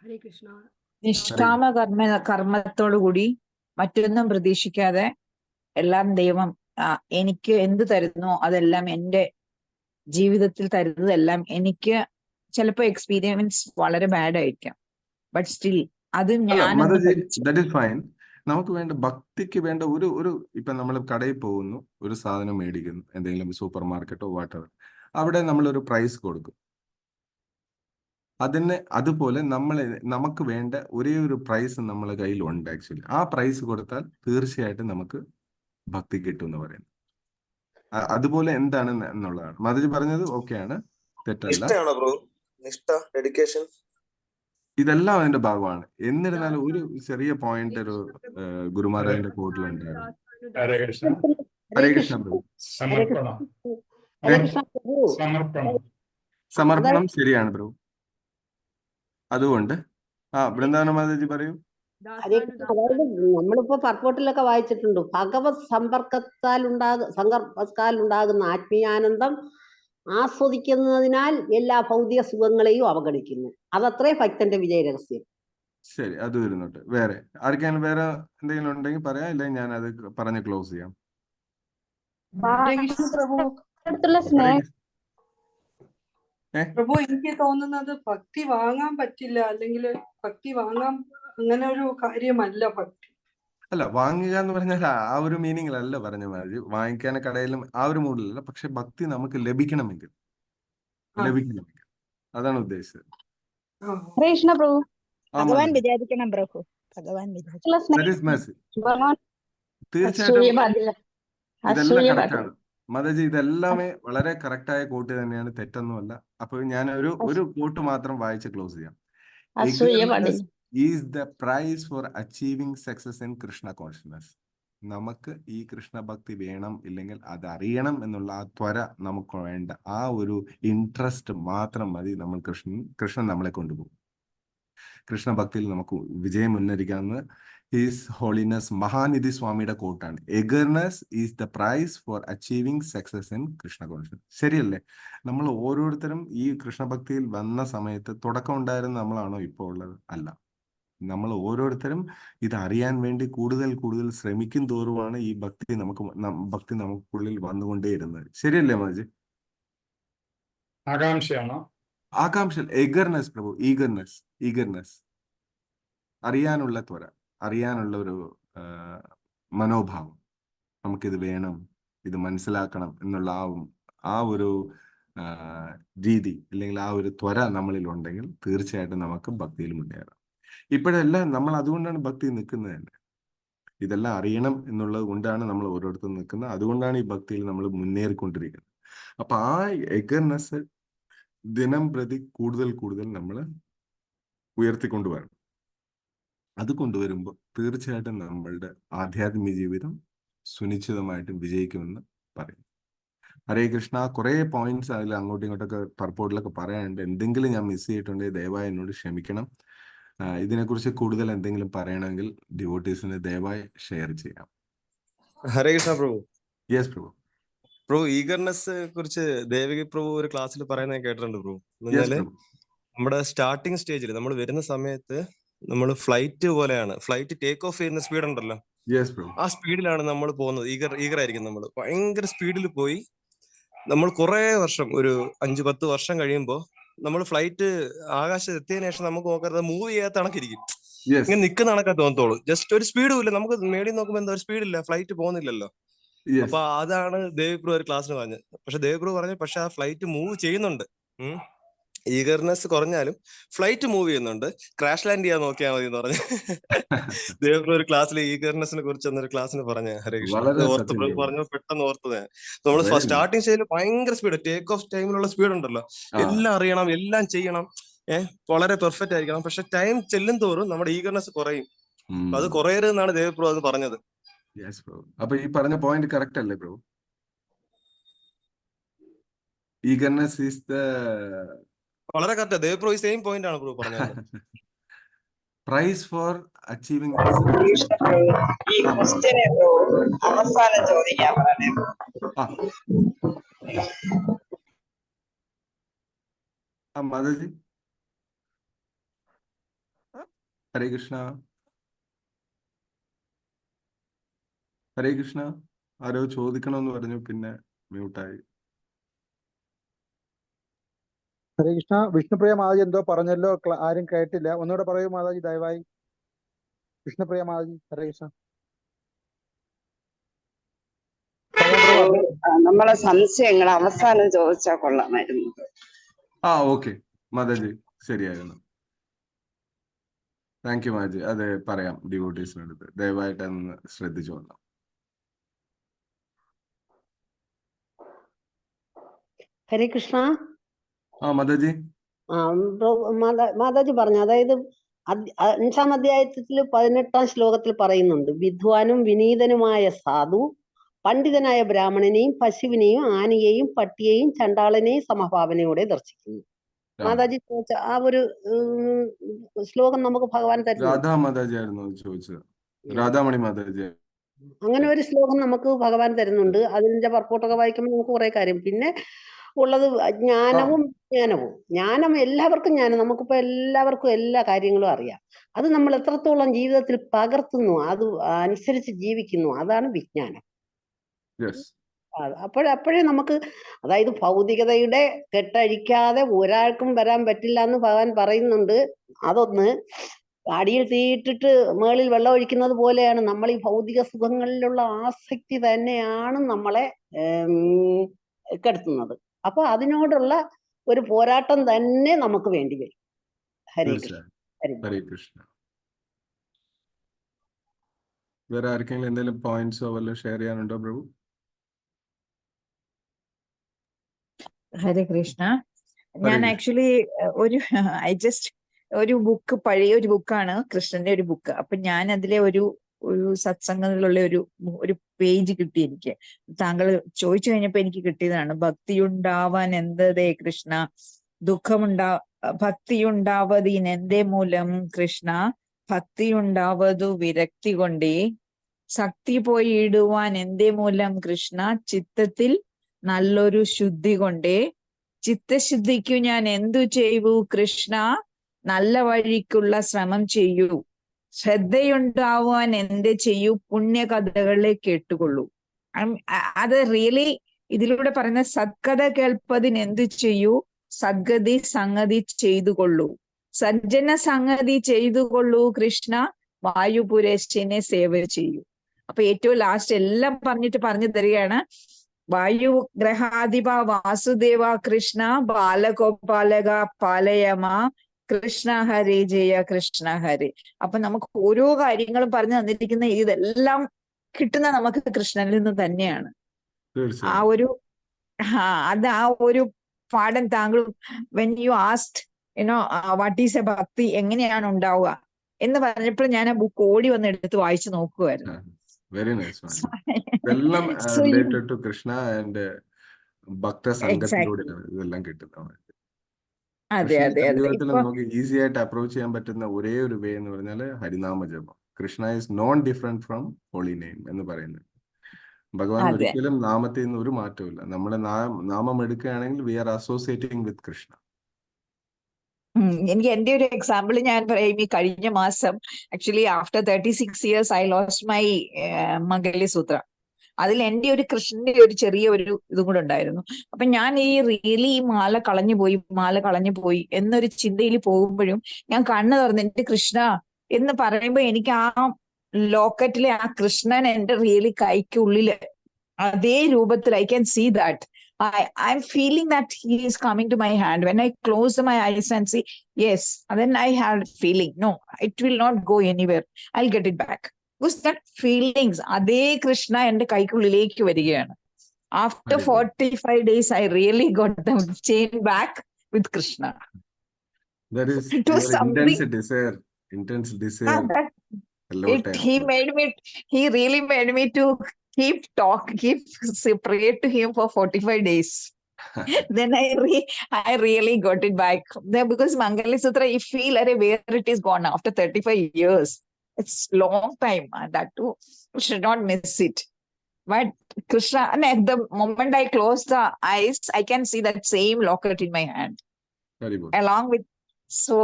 ഹരേ കൃഷ്ണ. നിഷ്കാമ കർമ്മത്തോടു കൂടി മറ്റൊന്നും പ്രതീക്ഷിക്കാതെ എല്ലാം ദൈവം എനിക്ക് എന്ത് തരുന്നോ അതെല്ലാം എൻ്റെ ജീവിതത്തിൽ തരുന്നതെല്ലാം എനിക്ക് ചിലപ്പോ എക്സ്പീരിയൻസ് വളരെ ബാഡ് ആയിരിക്കാം, ബട്ട് സ്റ്റിൽ അത് ദാറ്റ് ഈസ് ഫൈൻ. നമുക്ക് വേണ്ട ഭക്തിക്ക് വേണ്ട ഒരു ഇപ്പൊ നമ്മൾ കടയിൽ പോകുന്നു, ഒരു സാധനം മേടിക്കുന്നു, എന്തെങ്കിലും സൂപ്പർ മാർക്കറ്റോ വാട്ടെവർ, അവിടെ നമ്മളൊരു പ്രൈസ് കൊടുക്കും. അതുപോലെ നമുക്ക് വേണ്ട ഒരേ ഒരു പ്രൈസ് നമ്മളെ കയ്യിലുണ്ട്. ആക്ച്വലി ആ പ്രൈസ് കൊടുത്താൽ തീർച്ചയായിട്ടും നമുക്ക് ഭക്തി കിട്ടും എന്ന് പറയുന്നത്. അതുപോലെ എന്താണ് എന്നുള്ളതാണ് മധുജി പറഞ്ഞത്. ഓക്കെയാണ്, തെറ്റല്ല. ഇതെല്ലാം അതിന്റെ ഭാഗമാണ്. എന്നിരുന്നാലും ഒരു ചെറിയ പോയിന്റ് ഒരു ഗുരുമാരാജിന്റെ കോട്ടിലുണ്ടായിരുന്നു. ഹരേ കൃഷ്ണ. ഹരേ കൃഷ്ണ പ്രഭു. സമർപ്പണം. സമർപ്പണം ശരിയാണ് പ്രഭു. അതുകൊണ്ട് വൃന്ദാവന മാതാജി പറയൂ. ഹരേ കൃഷ്ണ. അതായത് നമ്മളിപ്പോ പർപ്പോട്ടിലൊക്കെ വായിച്ചിട്ടുണ്ട്, ഭഗവത് സമ്പർക്കത്താൽ ഉണ്ടാകുന്ന ആത്മീയാനന്ദം ആസ്വദിക്കുന്നതിനാൽ എല്ലാ ഭൗതിക സുഖങ്ങളെയും അവഗണിക്കുന്നു. അതത്രേ ഭക്തന്റെ വിജയ രഹസ്യം. ശരി, അത് വരുന്നുണ്ട്. വേറെ ആർക്കെങ്കിലും വേറെ എന്തെങ്കിലും ഉണ്ടെങ്കിൽ പറയാം, ഇല്ലെങ്കിൽ ഞാൻ അത് പറഞ്ഞ് ക്ലോസ് ചെയ്യാം. പ്രഭു, എനിക്ക് തോന്നുന്നത് ഭക്തി വാങ്ങാൻ പറ്റില്ല, അല്ലെങ്കിൽ ഭക്തി വാങ്ങാൻ അങ്ങനെ ഒരു കാര്യമല്ല ഭക്തി. അല്ല, വാങ്ങുക എന്ന് പറഞ്ഞാൽ ആ ഒരു മീനിങ്ങിലല്ല പറഞ്ഞ മാതിരി. വാങ്ങിക്കാൻ കടയിലും ആ ഒരു മൂഡിലല്ല. പക്ഷെ ഭക്തി നമുക്ക് ലഭിക്കണമെങ്കിൽ അതാണ് ഉദ്ദേശിച്ചത്. കൃഷ്ണ പ്രഭു, ഭഗവാൻ വിചാരിക്കണം പ്രഭു, ഭഗവാൻ തീർച്ചയായിട്ടും ഇതെല്ലാം കറക്റ്റാണ് മതജി. ഇതെല്ലാമേ വളരെ കറക്റ്റായ കോട്ട് തന്നെയാണ്, തെറ്റൊന്നുമല്ല. അപ്പൊ ഞാൻ ഒരു കോട്ട് മാത്രം വായിച്ച് ക്ലോസ് ചെയ്യാം. Is the price for achieving success in Krishna consciousness. നമുക്ക് ഈ കൃഷ്ണ ഭക്തി വേണം, ഇല്ലെങ്കിൽ അത് അറിയണം എന്നുള്ള ആ ത്വര നമുക്ക് വേണ്ട. ആ ഒരു ഇൻട്രസ്റ്റ് മാത്രം മതി. കൃഷ്ണൻ നമ്മളെ കൊണ്ടുപോകും. കൃഷ്ണ ഭക്തിയിൽ നമുക്ക് വിജയം മുന്നേറിക്കാമെന്ന് ഹിസ് ഹോളിനെസ് മഹാനിധി സ്വാമിയുടെ കോട്ടാണ്. Eagerness is the price for achieving success in Krishna consciousness. ശരിയല്ലേ? നമ്മൾ ഓരോരുത്തരും ഈ കൃഷ്ണഭക്തിയിൽ വന്ന സമയത്ത് തുടക്കം ഉണ്ടായിരുന്ന നമ്മളാണോ ഇപ്പോൾ ഉള്ളത്? അല്ല. നമ്മൾ ഓരോരുത്തരും ഇത് അറിയാൻ വേണ്ടി കൂടുതൽ കൂടുതൽ ശ്രമിക്കും തോറുമാണ് ഈ ഭക്തി നമുക്കുള്ളിൽ വന്നുകൊണ്ടേയിരുന്നത്. ശരിയല്ലേ മജി? ആകാംക്ഷയാണോ? ആകാംക്ഷ, എഗർനെസ് പ്രഭു, ഈഗർനെസ്, അറിയാനുള്ള ത്വര, അറിയാനുള്ള ഒരു മനോഭാവം. നമുക്കിത് വേണം, ഇത് മനസ്സിലാക്കണം എന്നുള്ള ആ ഒരു രീതി, അല്ലെങ്കിൽ ആ ഒരു ത്വര നമ്മളിൽ ഉണ്ടെങ്കിൽ തീർച്ചയായിട്ടും നമുക്ക് ഭക്തിയിൽ മുന്നേറാം. ഇപ്പോഴെല്ലാം നമ്മൾ അതുകൊണ്ടാണ് ഭക്തി നിൽക്കുന്നത് തന്നെ. ഇതെല്ലാം അറിയണം എന്നുള്ളത് കൊണ്ടാണ് നമ്മൾ ഓരോരുത്തരും നിൽക്കുന്നത്. അതുകൊണ്ടാണ് ഈ ഭക്തിയിൽ നമ്മൾ മുന്നേറിക്കൊണ്ടിരിക്കുന്നത്. അപ്പൊ ആ എഗർനെസ് ദിനം പ്രതി കൂടുതൽ നമ്മൾ ഉയർത്തിക്കൊണ്ടുവരണം. അത് കൊണ്ടുവരുമ്പോൾ തീർച്ചയായിട്ടും നമ്മളുടെ ആധ്യാത്മിക ജീവിതം സുനിശ്ചിതമായിട്ടും വിജയിക്കുമെന്ന് പറയും. ഹരേ കൃഷ്ണ. കുറേ പോയിന്റ്സ് അതിൽ അങ്ങോട്ടും ഇങ്ങോട്ടൊക്കെ പർപ്പോട്ടിലൊക്കെ പറയാനുണ്ട്. എന്തെങ്കിലും ഞാൻ മിസ് ചെയ്തിട്ടുണ്ടെങ്കിൽ ദയവായി എന്നോട് ക്ഷമിക്കണം. ഇതിനെക്കുറിച്ച് കൂടുതൽ എന്തെങ്കിലും പറയണമെങ്കിൽ ഡിവോട്ടീസിന് ദയവായി ഷെയർ ചെയ്യാം. ഹരേ കൃഷ്ണ പ്രഭു. യെസ് പ്രഭു. പ്രഭു, ഈഗർനെസ് കുറിച്ച് ദേവികി പ്രഭു ഒരു ക്ലാസ്സിൽ പറയുന്നത് കേട്ടിട്ടുണ്ട് പ്രഭു. യെസ് എന്നാല് പ്രഭു. നമ്മുടെ സ്റ്റാർട്ടിങ് സ്റ്റേജിൽ നമ്മൾ വരുന്ന സമയത്ത് നമ്മൾ ഫ്ലൈറ്റ് പോലെയാണ്. ഫ്ലൈറ്റ് ടേക്ക് ഓഫ് ചെയ്യുന്ന സ്പീഡ് ഉണ്ടല്ലോ, യെസ് പ്രഭു. ആ സ്പീഡിലാണ് നമ്മൾ പോകുന്നത്. ഈഗർ ആയിരിക്കും നമ്മൾ. ഭയങ്കര സ്പീഡിൽ പോയി നമ്മൾ കുറെ വർഷം, ഒരു 5-10 വർഷം കഴിയുമ്പോൾ നമ്മൾ ഫ്ലൈറ്റ് ആകാശത്ത് എത്തിയതിനു ശേഷം നമുക്ക് നോക്കരുത്, മൂവ് ചെയ്യാത്ത കണക്കിരിക്കും. യെസ് ഇങ്ങനെ നിൽക്കുന്ന കണക്കാ തോന്നത്തോളൂ. ജസ്റ്റ് ഒരു സ്പീഡും ഇല്ല. നമുക്ക് മേടി നോക്കുമ്പോൾ എന്താ ഒരു സ്പീഡില്ല, ഫ്ലൈറ്റ് പോകുന്നില്ലല്ലോ. യെസ് അപ്പൊ അതാണ് ദേവിപ്രഭു ഒരു ക്ലാസ്സിന് പറഞ്ഞത്. പക്ഷെ ദേവിപ്രഭു പറഞ്ഞു, പക്ഷെ ആ ഫ്ലൈറ്റ് മൂവ് ചെയ്യുന്നുണ്ട്. ഈഗർനെസ് കുറഞ്ഞാലും ഫ്ലൈറ്റ് മൂവ് ചെയ്യുന്നുണ്ട്. ക്രാഷ് ലാൻഡ് ചെയ്യാൻ നോക്കിയാൽ മതി എന്ന് പറഞ്ഞു ദേവിപ്രഭു ഒരു ക്ലാസ്സിൽ ഈഗർനെസിനെ കുറിച്ച് എന്നൊരു ക്ലാസ്സിന് പറഞ്ഞ. ഹരേ കൃഷ്ണ. വളരെ ഓർത്ത് സത്യം പ്രഭു പ്രഭു. പറഞ്ഞത് പെട്ടെന്ന് ഓർത്തത്. നമ്മൾ Very nice. സ്റ്റാർട്ടിങ് സ്റ്റേജിൽ ഭയങ്കര സ്പീഡ്, ടേക്ക് ഓഫ് ടൈമിലുള്ള സ്പീഡ് ഉണ്ടല്ലോ, ആ എല്ലാം അറിയണം, എല്ലാം ചെയ്യണം, വളരെ പെർഫെക്റ്റ് ആയിരിക്കണം. പക്ഷെ ടൈം ചെല്ലും തോറും നമ്മുടെ ഈഗർനെസ് കുറയും. അപ്പൊ അത് കുറയരുതെന്നാണ് ദേവിപ്രഭു അത് പറഞ്ഞത്. യെസ് പ്രഭു. അപ്പൊ ഈ പറഞ്ഞ പോയിന്റ് കറക്റ്റ് അല്ലേ പ്രഭു? ഈഗർനെസ് ഈസ് ദ വളരെ കറക്റ്റ്. ദേവിപ്രഭു സെയിം പോയിന്റ് ആണ് പ്രഭു പറഞ്ഞത്. Price for achieving. ഈ ക്വസ്റ്റ്യനെ അവസാനം ചോദിക്കാൻ പറഞ്ഞേ. മാതാജി. ഹരേ കൃഷ്ണ. ഹരേ കൃഷ്ണ. ആരോ ചോദിക്കണമെന്ന് പറഞ്ഞു, പിന്നെ മ്യൂട്ടായി. ഹരേ കൃഷ്ണ. വിഷ്ണുപ്രിയ മാതാജി എന്തോ പറഞ്ഞല്ലോ, ആരും കേട്ടില്ല. ഒന്നുകൂടെ പറയൂ മാതാജി ദയവായി. വിഷ്ണുപ്രിയ മാതാജി. ഹരേ കൃഷ്ണ. നമ്മളെ സംശയങ്ങൾ അവസാനം ചോദിച്ചാൽ കൊള്ളാമായിരുന്നു. ഓക്കെ മാതാജി, ശരിയായിരുന്നു. Thank you Mataji. അത് പറയാം ഡിവോട്ടീസിനടുത്ത്. ദയവായിട്ട് അന്ന് ശ്രദ്ധിച്ചു കൊള്ളാം. ഹരേ കൃഷ്ണ. മാതാജി. മാതാജി പറഞ്ഞു, അതായത് 5-ാം അധ്യായത്തിൽ 18-ാം ശ്ലോകത്തിൽ പറയുന്നുണ്ട്, വിദ്വാനും വിനീതനുമായ സാധു പണ്ഡിതനായ ബ്രാഹ്മണനെയും പശുവിനെയും ആനയെയും പട്ടിയെയും ചണ്ടാളനെയും സമഭാവനയോടെ ദർശിക്കുന്നു. മാതാജി ചോദിച്ച ആ ഒരു ശ്ലോകം നമുക്ക് ഭഗവാൻ തരുന്നു. രാധാ മാതാജി ആയിരുന്നു ചോദിച്ചത്. രാധാമണി മാതാജി. അങ്ങനെ ഒരു ശ്ലോകം നമുക്ക് ഭഗവാൻ തരുന്നുണ്ട്. അതിന്റെ പർപ്പോട്ടൊക്കെ വായിക്കുമ്പോൾ നമുക്ക് കുറെ കാര്യം. പിന്നെ ഉള്ളത് ജ്ഞാനവും വിജ്ഞാനവും. ജ്ഞാനം എല്ലാവർക്കും ജ്ഞാനം, നമുക്കിപ്പോ എല്ലാവർക്കും എല്ലാ കാര്യങ്ങളും അറിയാം. അത് നമ്മൾ എത്രത്തോളം ജീവിതത്തിൽ പകർത്തുന്നു, അത് അനുസരിച്ച് ജീവിക്കുന്നു, അതാണ് വിജ്ഞാനം. അപ്പോഴേ നമുക്ക്, അതായത് ഭൗതികതയുടെ കെട്ടഴിക്കാതെ ഒരാൾക്കും വരാൻ പറ്റില്ല എന്ന് ഭഗവാൻ പറയുന്നുണ്ട്. അതൊന്ന് അടിയിൽ തീയിട്ടിട്ട് മേളിൽ വെള്ളം ഒഴിക്കുന്നത് പോലെയാണ്. നമ്മൾ ഈ ഭൗതിക സുഖങ്ങളിലുള്ള ആസക്തി തന്നെയാണ് നമ്മളെ കെടുത്തുന്നത്. അപ്പൊ അതിനോടുള്ള ഒരു പോരാട്ടം തന്നെ നമുക്ക് വേണ്ടി വരും. ഹരേ കൃഷ്ണ. ഹരേ കൃഷ്ണ. വേറെ ആർക്കെങ്കിലും എന്തെങ്കിലും പോയിന്റ്സോ വല്ലതും ഷെയർ ചെയ്യാനുണ്ടോ പ്രഭു? ഹരേ കൃഷ്ണ. ഞാൻ ആക്ച്വലി ഒരു ബുക്ക്, പഴയ ഒരു ബുക്കാണ്, കൃഷ്ണന്റെ ഒരു ബുക്ക്. അപ്പൊ ഞാൻ അതിലെ ഒരു സത്സംഗത്തിലുള്ള ഒരു പേജ് കിട്ടി എനിക്ക്. താങ്കൾ ചോദിച്ചു കഴിഞ്ഞപ്പോ എനിക്ക് കിട്ടിയതാണ്. ഭക്തിയുണ്ടാവാൻ എന്തേ കൃഷ്ണ, ഭക്തിയുണ്ടാവതിനെന്തേ മൂലം കൃഷ്ണ, ഭക്തിയുണ്ടാവതു വിരക്തി കൊണ്ടേ, ശക്തി പോയി ഇടുവാൻ എന്തേ മൂലം കൃഷ്ണ, ചിത്തത്തിൽ നല്ലൊരു ശുദ്ധി കൊണ്ടേ, ചിത്തശുദ്ധിക്കു ഞാൻ എന്തു ചെയ്യൂ കൃഷ്ണ, നല്ല വഴിക്കുള്ള ശ്രമം ചെയ്യൂ, ശ്രദ്ധയുണ്ടാവാൻ എന്ത് ചെയ്യൂ, പുണ്യകഥകളെ കേട്ടുകൊള്ളൂ. അത് റിയലി ഇതിലൂടെ പറയുന്ന സത്കഥ കേൾപ്പതിന് എന്ത് ചെയ്യൂ, സദ്ഗതി സംഗതി ചെയ്തുകൊള്ളൂ, സജ്ജന സംഗതി ചെയ്തുകൊള്ളൂ കൃഷ്ണ, വായുപുരേശനെ സേവ ചെയ്യൂ. അപ്പൊ ഏറ്റവും ലാസ്റ്റ് എല്ലാം പറഞ്ഞു തരികയാണ്. വായു ഗ്രഹാധിപ വാസുദേവ കൃഷ്ണ, ബാലഗോപാലക പാലയമ കൃഷ്ണ ഹരേ ജയ കൃഷ്ണ ഹരേ. അപ്പൊ നമുക്ക് ഓരോ കാര്യങ്ങളും പറഞ്ഞു തന്നിരിക്കുന്ന ഇതെല്ലാം കിട്ടുന്ന നമുക്ക് കൃഷ്ണനിൽ നിന്ന് തന്നെയാണ്. ആ ഒരു പാഠം താങ്കൾ, when you asked what is A ഭക്തി, എങ്ങനെയാണ് ഉണ്ടാവുക എന്ന് പറഞ്ഞപ്പോൾ ഞാൻ ആ ബുക്ക് ഓടി വന്ന് എടുത്ത് വായിച്ചു നോക്കുമായിരുന്നു. Very nice. ഇതെല്ലാം So you related to Krishna and bhakta exactly. സംഘത്തിലൂടെയാണ് ഇതെല്ലാം കിട്ടുന്നത്. അതെ പക്ഷേ ഈ അതെ അതെ. കലിയുഗത്തിൽ ഇപ്പൊ നമുക്ക് ഈസി ആയിട്ട് അപ്രോച്ച് ചെയ്യാൻ പറ്റുന്ന ഒരേ ഒരു വേ എന്ന് പറഞ്ഞാൽ ഹരിനാമ ജപം. Krishna is non different from holy name എന്ന് പറയുന്നത്. ഭഗവാൻ അതെ. ഒരിക്കലും നാമത്തിൽ നിന്ന് ഒരു മാറ്റമില്ല. നമ്മുടെ നാമം എടുക്കുകയാണെങ്കിൽ we are associating with Krishna. എനിക്ക് എന്റെ ഒരു എക്സാമ്പിൾ ഞാൻ പറയും. ഈ കഴിഞ്ഞ മാസം actually after 36 years I lost my mangalya sutra. അതിൽ എന്റെ ഒരു കൃഷ്ണന്റെ ഒരു ചെറിയ ഒരു ഇതും കൂടെ ഉണ്ടായിരുന്നു. അപ്പൊ ഞാൻ ഈ റിയലി ഈ മാല കളഞ്ഞു പോയി എന്നൊരു ചിന്തയിൽ പോകുമ്പോഴും ഞാൻ കണ്ണു തുറന്ന് എന്റെ കൃഷ്ണ എന്ന് പറയുമ്പോ എനിക്ക് ആ ലോക്കറ്റിലെ ആ കൃഷ്ണൻ എന്റെ റിയലി കൈക്കുള്ളില് അതേ രൂപത്തിൽ I can see that. I'm feeling that he is coming to my hand. When I close my eyes and see, yes, then I have feeling, no, it will not go anywhere. I'll get it back. Because that feelings, അതേ കൃഷ്ണ എന്റെ കൈക്കുള്ളിലേക്ക് വരികയാണ്. After 45 days, I really got the chain back with Krishna. That is It was your something. intense desire. That Hello, he really made me to keep pray to him for 45 days. Then I really got it back. There, because Mangali Sutra, you feel where it is gone after 35 years. It's long time. That too, you should not miss it. But Krishna, and at the moment I close the eyes, I can see that same locket in my hand. Very good. Along with, so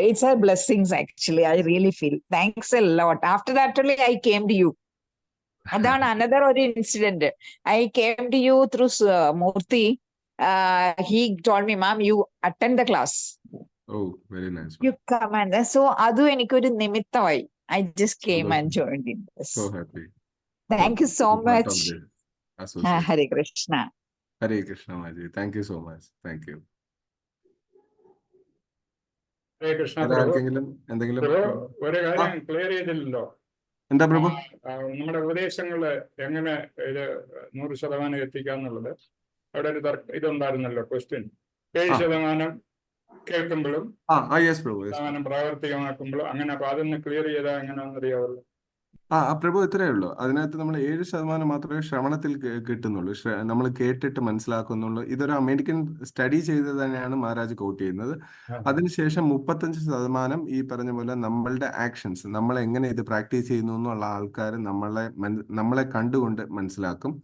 it's a blessings actually. I really feel. Thanks a lot. After that only I came to you. അതാണ് another ഒരു incident. I came to you through Murthy. He told me, ma'am, you attend the class. Oh, very nice. You come and so അതും എനിക്കൊരു നിമിത്തമായി. I just came and joined in this. So happy. Thank you so much. Hare Krishna. Hare Krishna, Maji. Thank you so much. Thank you. ഹരേ കൃഷ്ണ വേറെ പ്രഭു. ആർക്കെങ്കിലും എന്തെങ്കിലും പ്രഭു, ഒരു കാര്യം clear ചെയ്തില്ലല്ലോ. എന്താ പ്രഭു? നമ്മുടെ ഉപദേശങ്ങള് എങ്ങനെ ഇത് 100% എത്തിക്കാന്നുള്ളത് അവിടെ ഒരു ഇതുണ്ടായിരുന്നല്ലോ ക്വസ്റ്റ്യൻ. 7% കേൾക്കുമ്പോഴും യെസ് പ്രഭു, പ്രാവർത്തികമാക്കുമ്പോഴും അങ്ങനെ. അപ്പൊ അതൊന്ന് ക്ലിയർ ചെയ്താൽ എങ്ങനെയാണെന്നറിയാവുള്ളൂ. പ്രഭു ഇത്രയേ ഉള്ളൂ. അതിനകത്ത് നമ്മൾ 7% മാത്രമേ ശ്രവണത്തിൽ കിട്ടുന്നുള്ളൂ. നമ്മൾ കേട്ടിട്ട് മനസ്സിലാക്കുന്നുള്ളൂ. ഇതൊരു അമേരിക്കൻ സ്റ്റഡി ചെയ്ത് തന്നെയാണ് മഹാരാജ് കോട്ട് ചെയ്യുന്നത്. അതിനുശേഷം 35% ഈ പറഞ്ഞ പോലെ നമ്മളുടെ ആക്ഷൻസ്, നമ്മൾ എങ്ങനെ ഇത് പ്രാക്ടീസ് ചെയ്യുന്നു എന്നുള്ള ആൾക്കാർ നമ്മളെ കണ്ടുകൊണ്ട് മനസ്സിലാക്കും.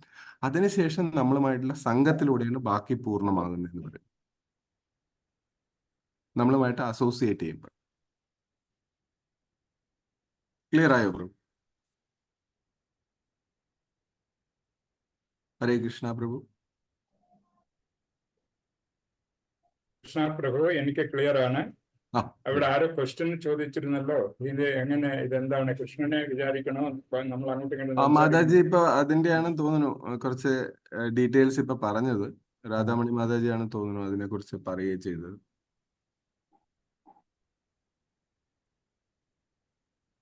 അതിനുശേഷം നമ്മളുമായിട്ടുള്ള സംഘത്തിലൂടെയാണ് ബാക്കി പൂർണ്ണമാകുന്നതെന്ന് പറയും. നമ്മളുമായിട്ട് അസോസിയേറ്റ് ചെയ്യുമ്പോൾ. ക്ലിയർ ആയോ പ്രഭു? ഹരേ കൃഷ്ണ പ്രഭു. കൃഷ്ണ പ്രഭു, എനിക്ക് ക്ലിയർ ആണ്. അവിടെ ആരോ ക്വസ്റ്റ്യൻ ചോദിച്ചിരുന്നല്ലോ, ഇത് എങ്ങനെ, ഇതെന്താണ്, കൃഷ്ണനെ വിചാരിക്കണോ നമ്മൾ അങ്ങോട്ട് മാതാജി ഇപ്പൊ അതിന്റെയാണ് തോന്നുന്നു കുറച്ച് ഡീറ്റെയിൽസ് ഇപ്പൊ പറഞ്ഞത്. രാധാമണി മാതാജിയാണ് തോന്നുന്നു അതിനെ കുറിച്ച് പറയുകയും ചെയ്തത്.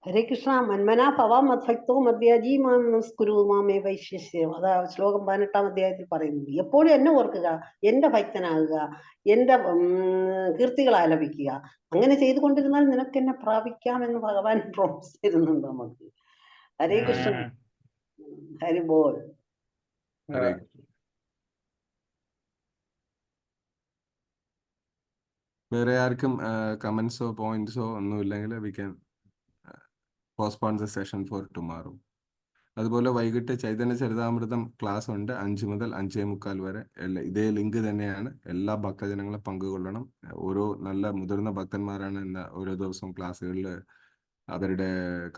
ഹരേ കൃഷ്ണ. മന്മനാ ഭവ മദ്ഭക്തോ മദ്യാജി മാം നമസ്കുരു മാമേ വൈശ്യസ്യം. അതാ ശ്ലോകം 18-ാം അധ്യായത്തിൽ പറയുന്നത്. എപ്പോഴും എന്നെ ഓർക്കുക, എന്റെ ഭക്തനാകുക, എന്റെ കീർത്തികൾ ആലപിക്കുക. അങ്ങനെ ചെയ്തുകൊണ്ടിരുന്നാൽ നിനക്ക് എന്നെ പ്രാപിക്കാമെന്ന് ഭഗവാൻ പ്രോമിസ് തരുന്നുണ്ട് നമുക്ക്. ഹരേ കൃഷ്ണ. ഹരി ബോൾ. വേറെ ആർക്കും കമന്റ്സോ പോയിന്റ്സോ ഒന്നുമില്ലെങ്കിൽ we can postpone the session for tomorrow. അതുപോലെ വൈകിട്ട് ചൈതന്യ ചരിതാമൃതം ക്ലാസ് ഉണ്ട് 5 മുതൽ 5:45 വരെ. ഇതേ ലിങ്ക് തന്നെയാണ്. എല്ലാ ഭക്തജനങ്ങളും പങ്കുകൊള്ളണം. ഓരോ നല്ല മുതിർന്ന ഭക്തന്മാരാണ് ഇന്ന് ഓരോ ദിവസവും ക്ലാസ്സുകളിൽ അവരുടെ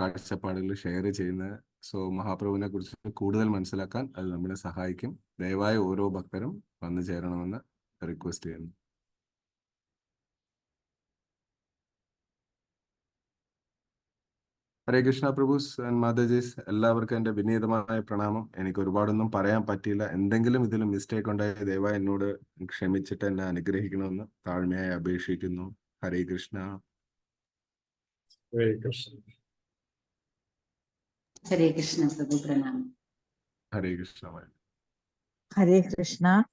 കാഴ്ചപ്പാടുകൾ ഷെയർ ചെയ്യുന്നത്. സോ മഹാപ്രഭുവിനെ കുറിച്ച് കൂടുതൽ മനസ്സിലാക്കാൻ അത് നമ്മളെ സഹായിക്കും. ദയവായി ഓരോ ഭക്തരും വന്നു ചേരണമെന്ന് റിക്വസ്റ്റ് ചെയ്യുന്നു. ഹരേ കൃഷ്ണ പ്രഭുസ് ആൻഡ് മാതാജീസ്, എല്ലാവർക്കും എൻ്റെ വിനീതമായ പ്രണാമം. എനിക്ക് ഒരുപാടൊന്നും പറയാൻ പറ്റിയില്ല. എന്തെങ്കിലും ഇതിൽ മിസ്റ്റേക്ക് ഉണ്ടായി ദയവായി എന്നോട് ക്ഷമിച്ചിട്ട് എന്നെ അനുഗ്രഹിക്കണമെന്ന് താഴ്മയായി അപേക്ഷിക്കുന്നു. ഹരേ കൃഷ്ണ. ഹരേ കൃഷ്ണ. ഹരേ കൃഷ്ണ പ്രഭു, പ്രണാമം. ഹരേ കൃഷ്ണ. ഹരേ കൃഷ്ണ.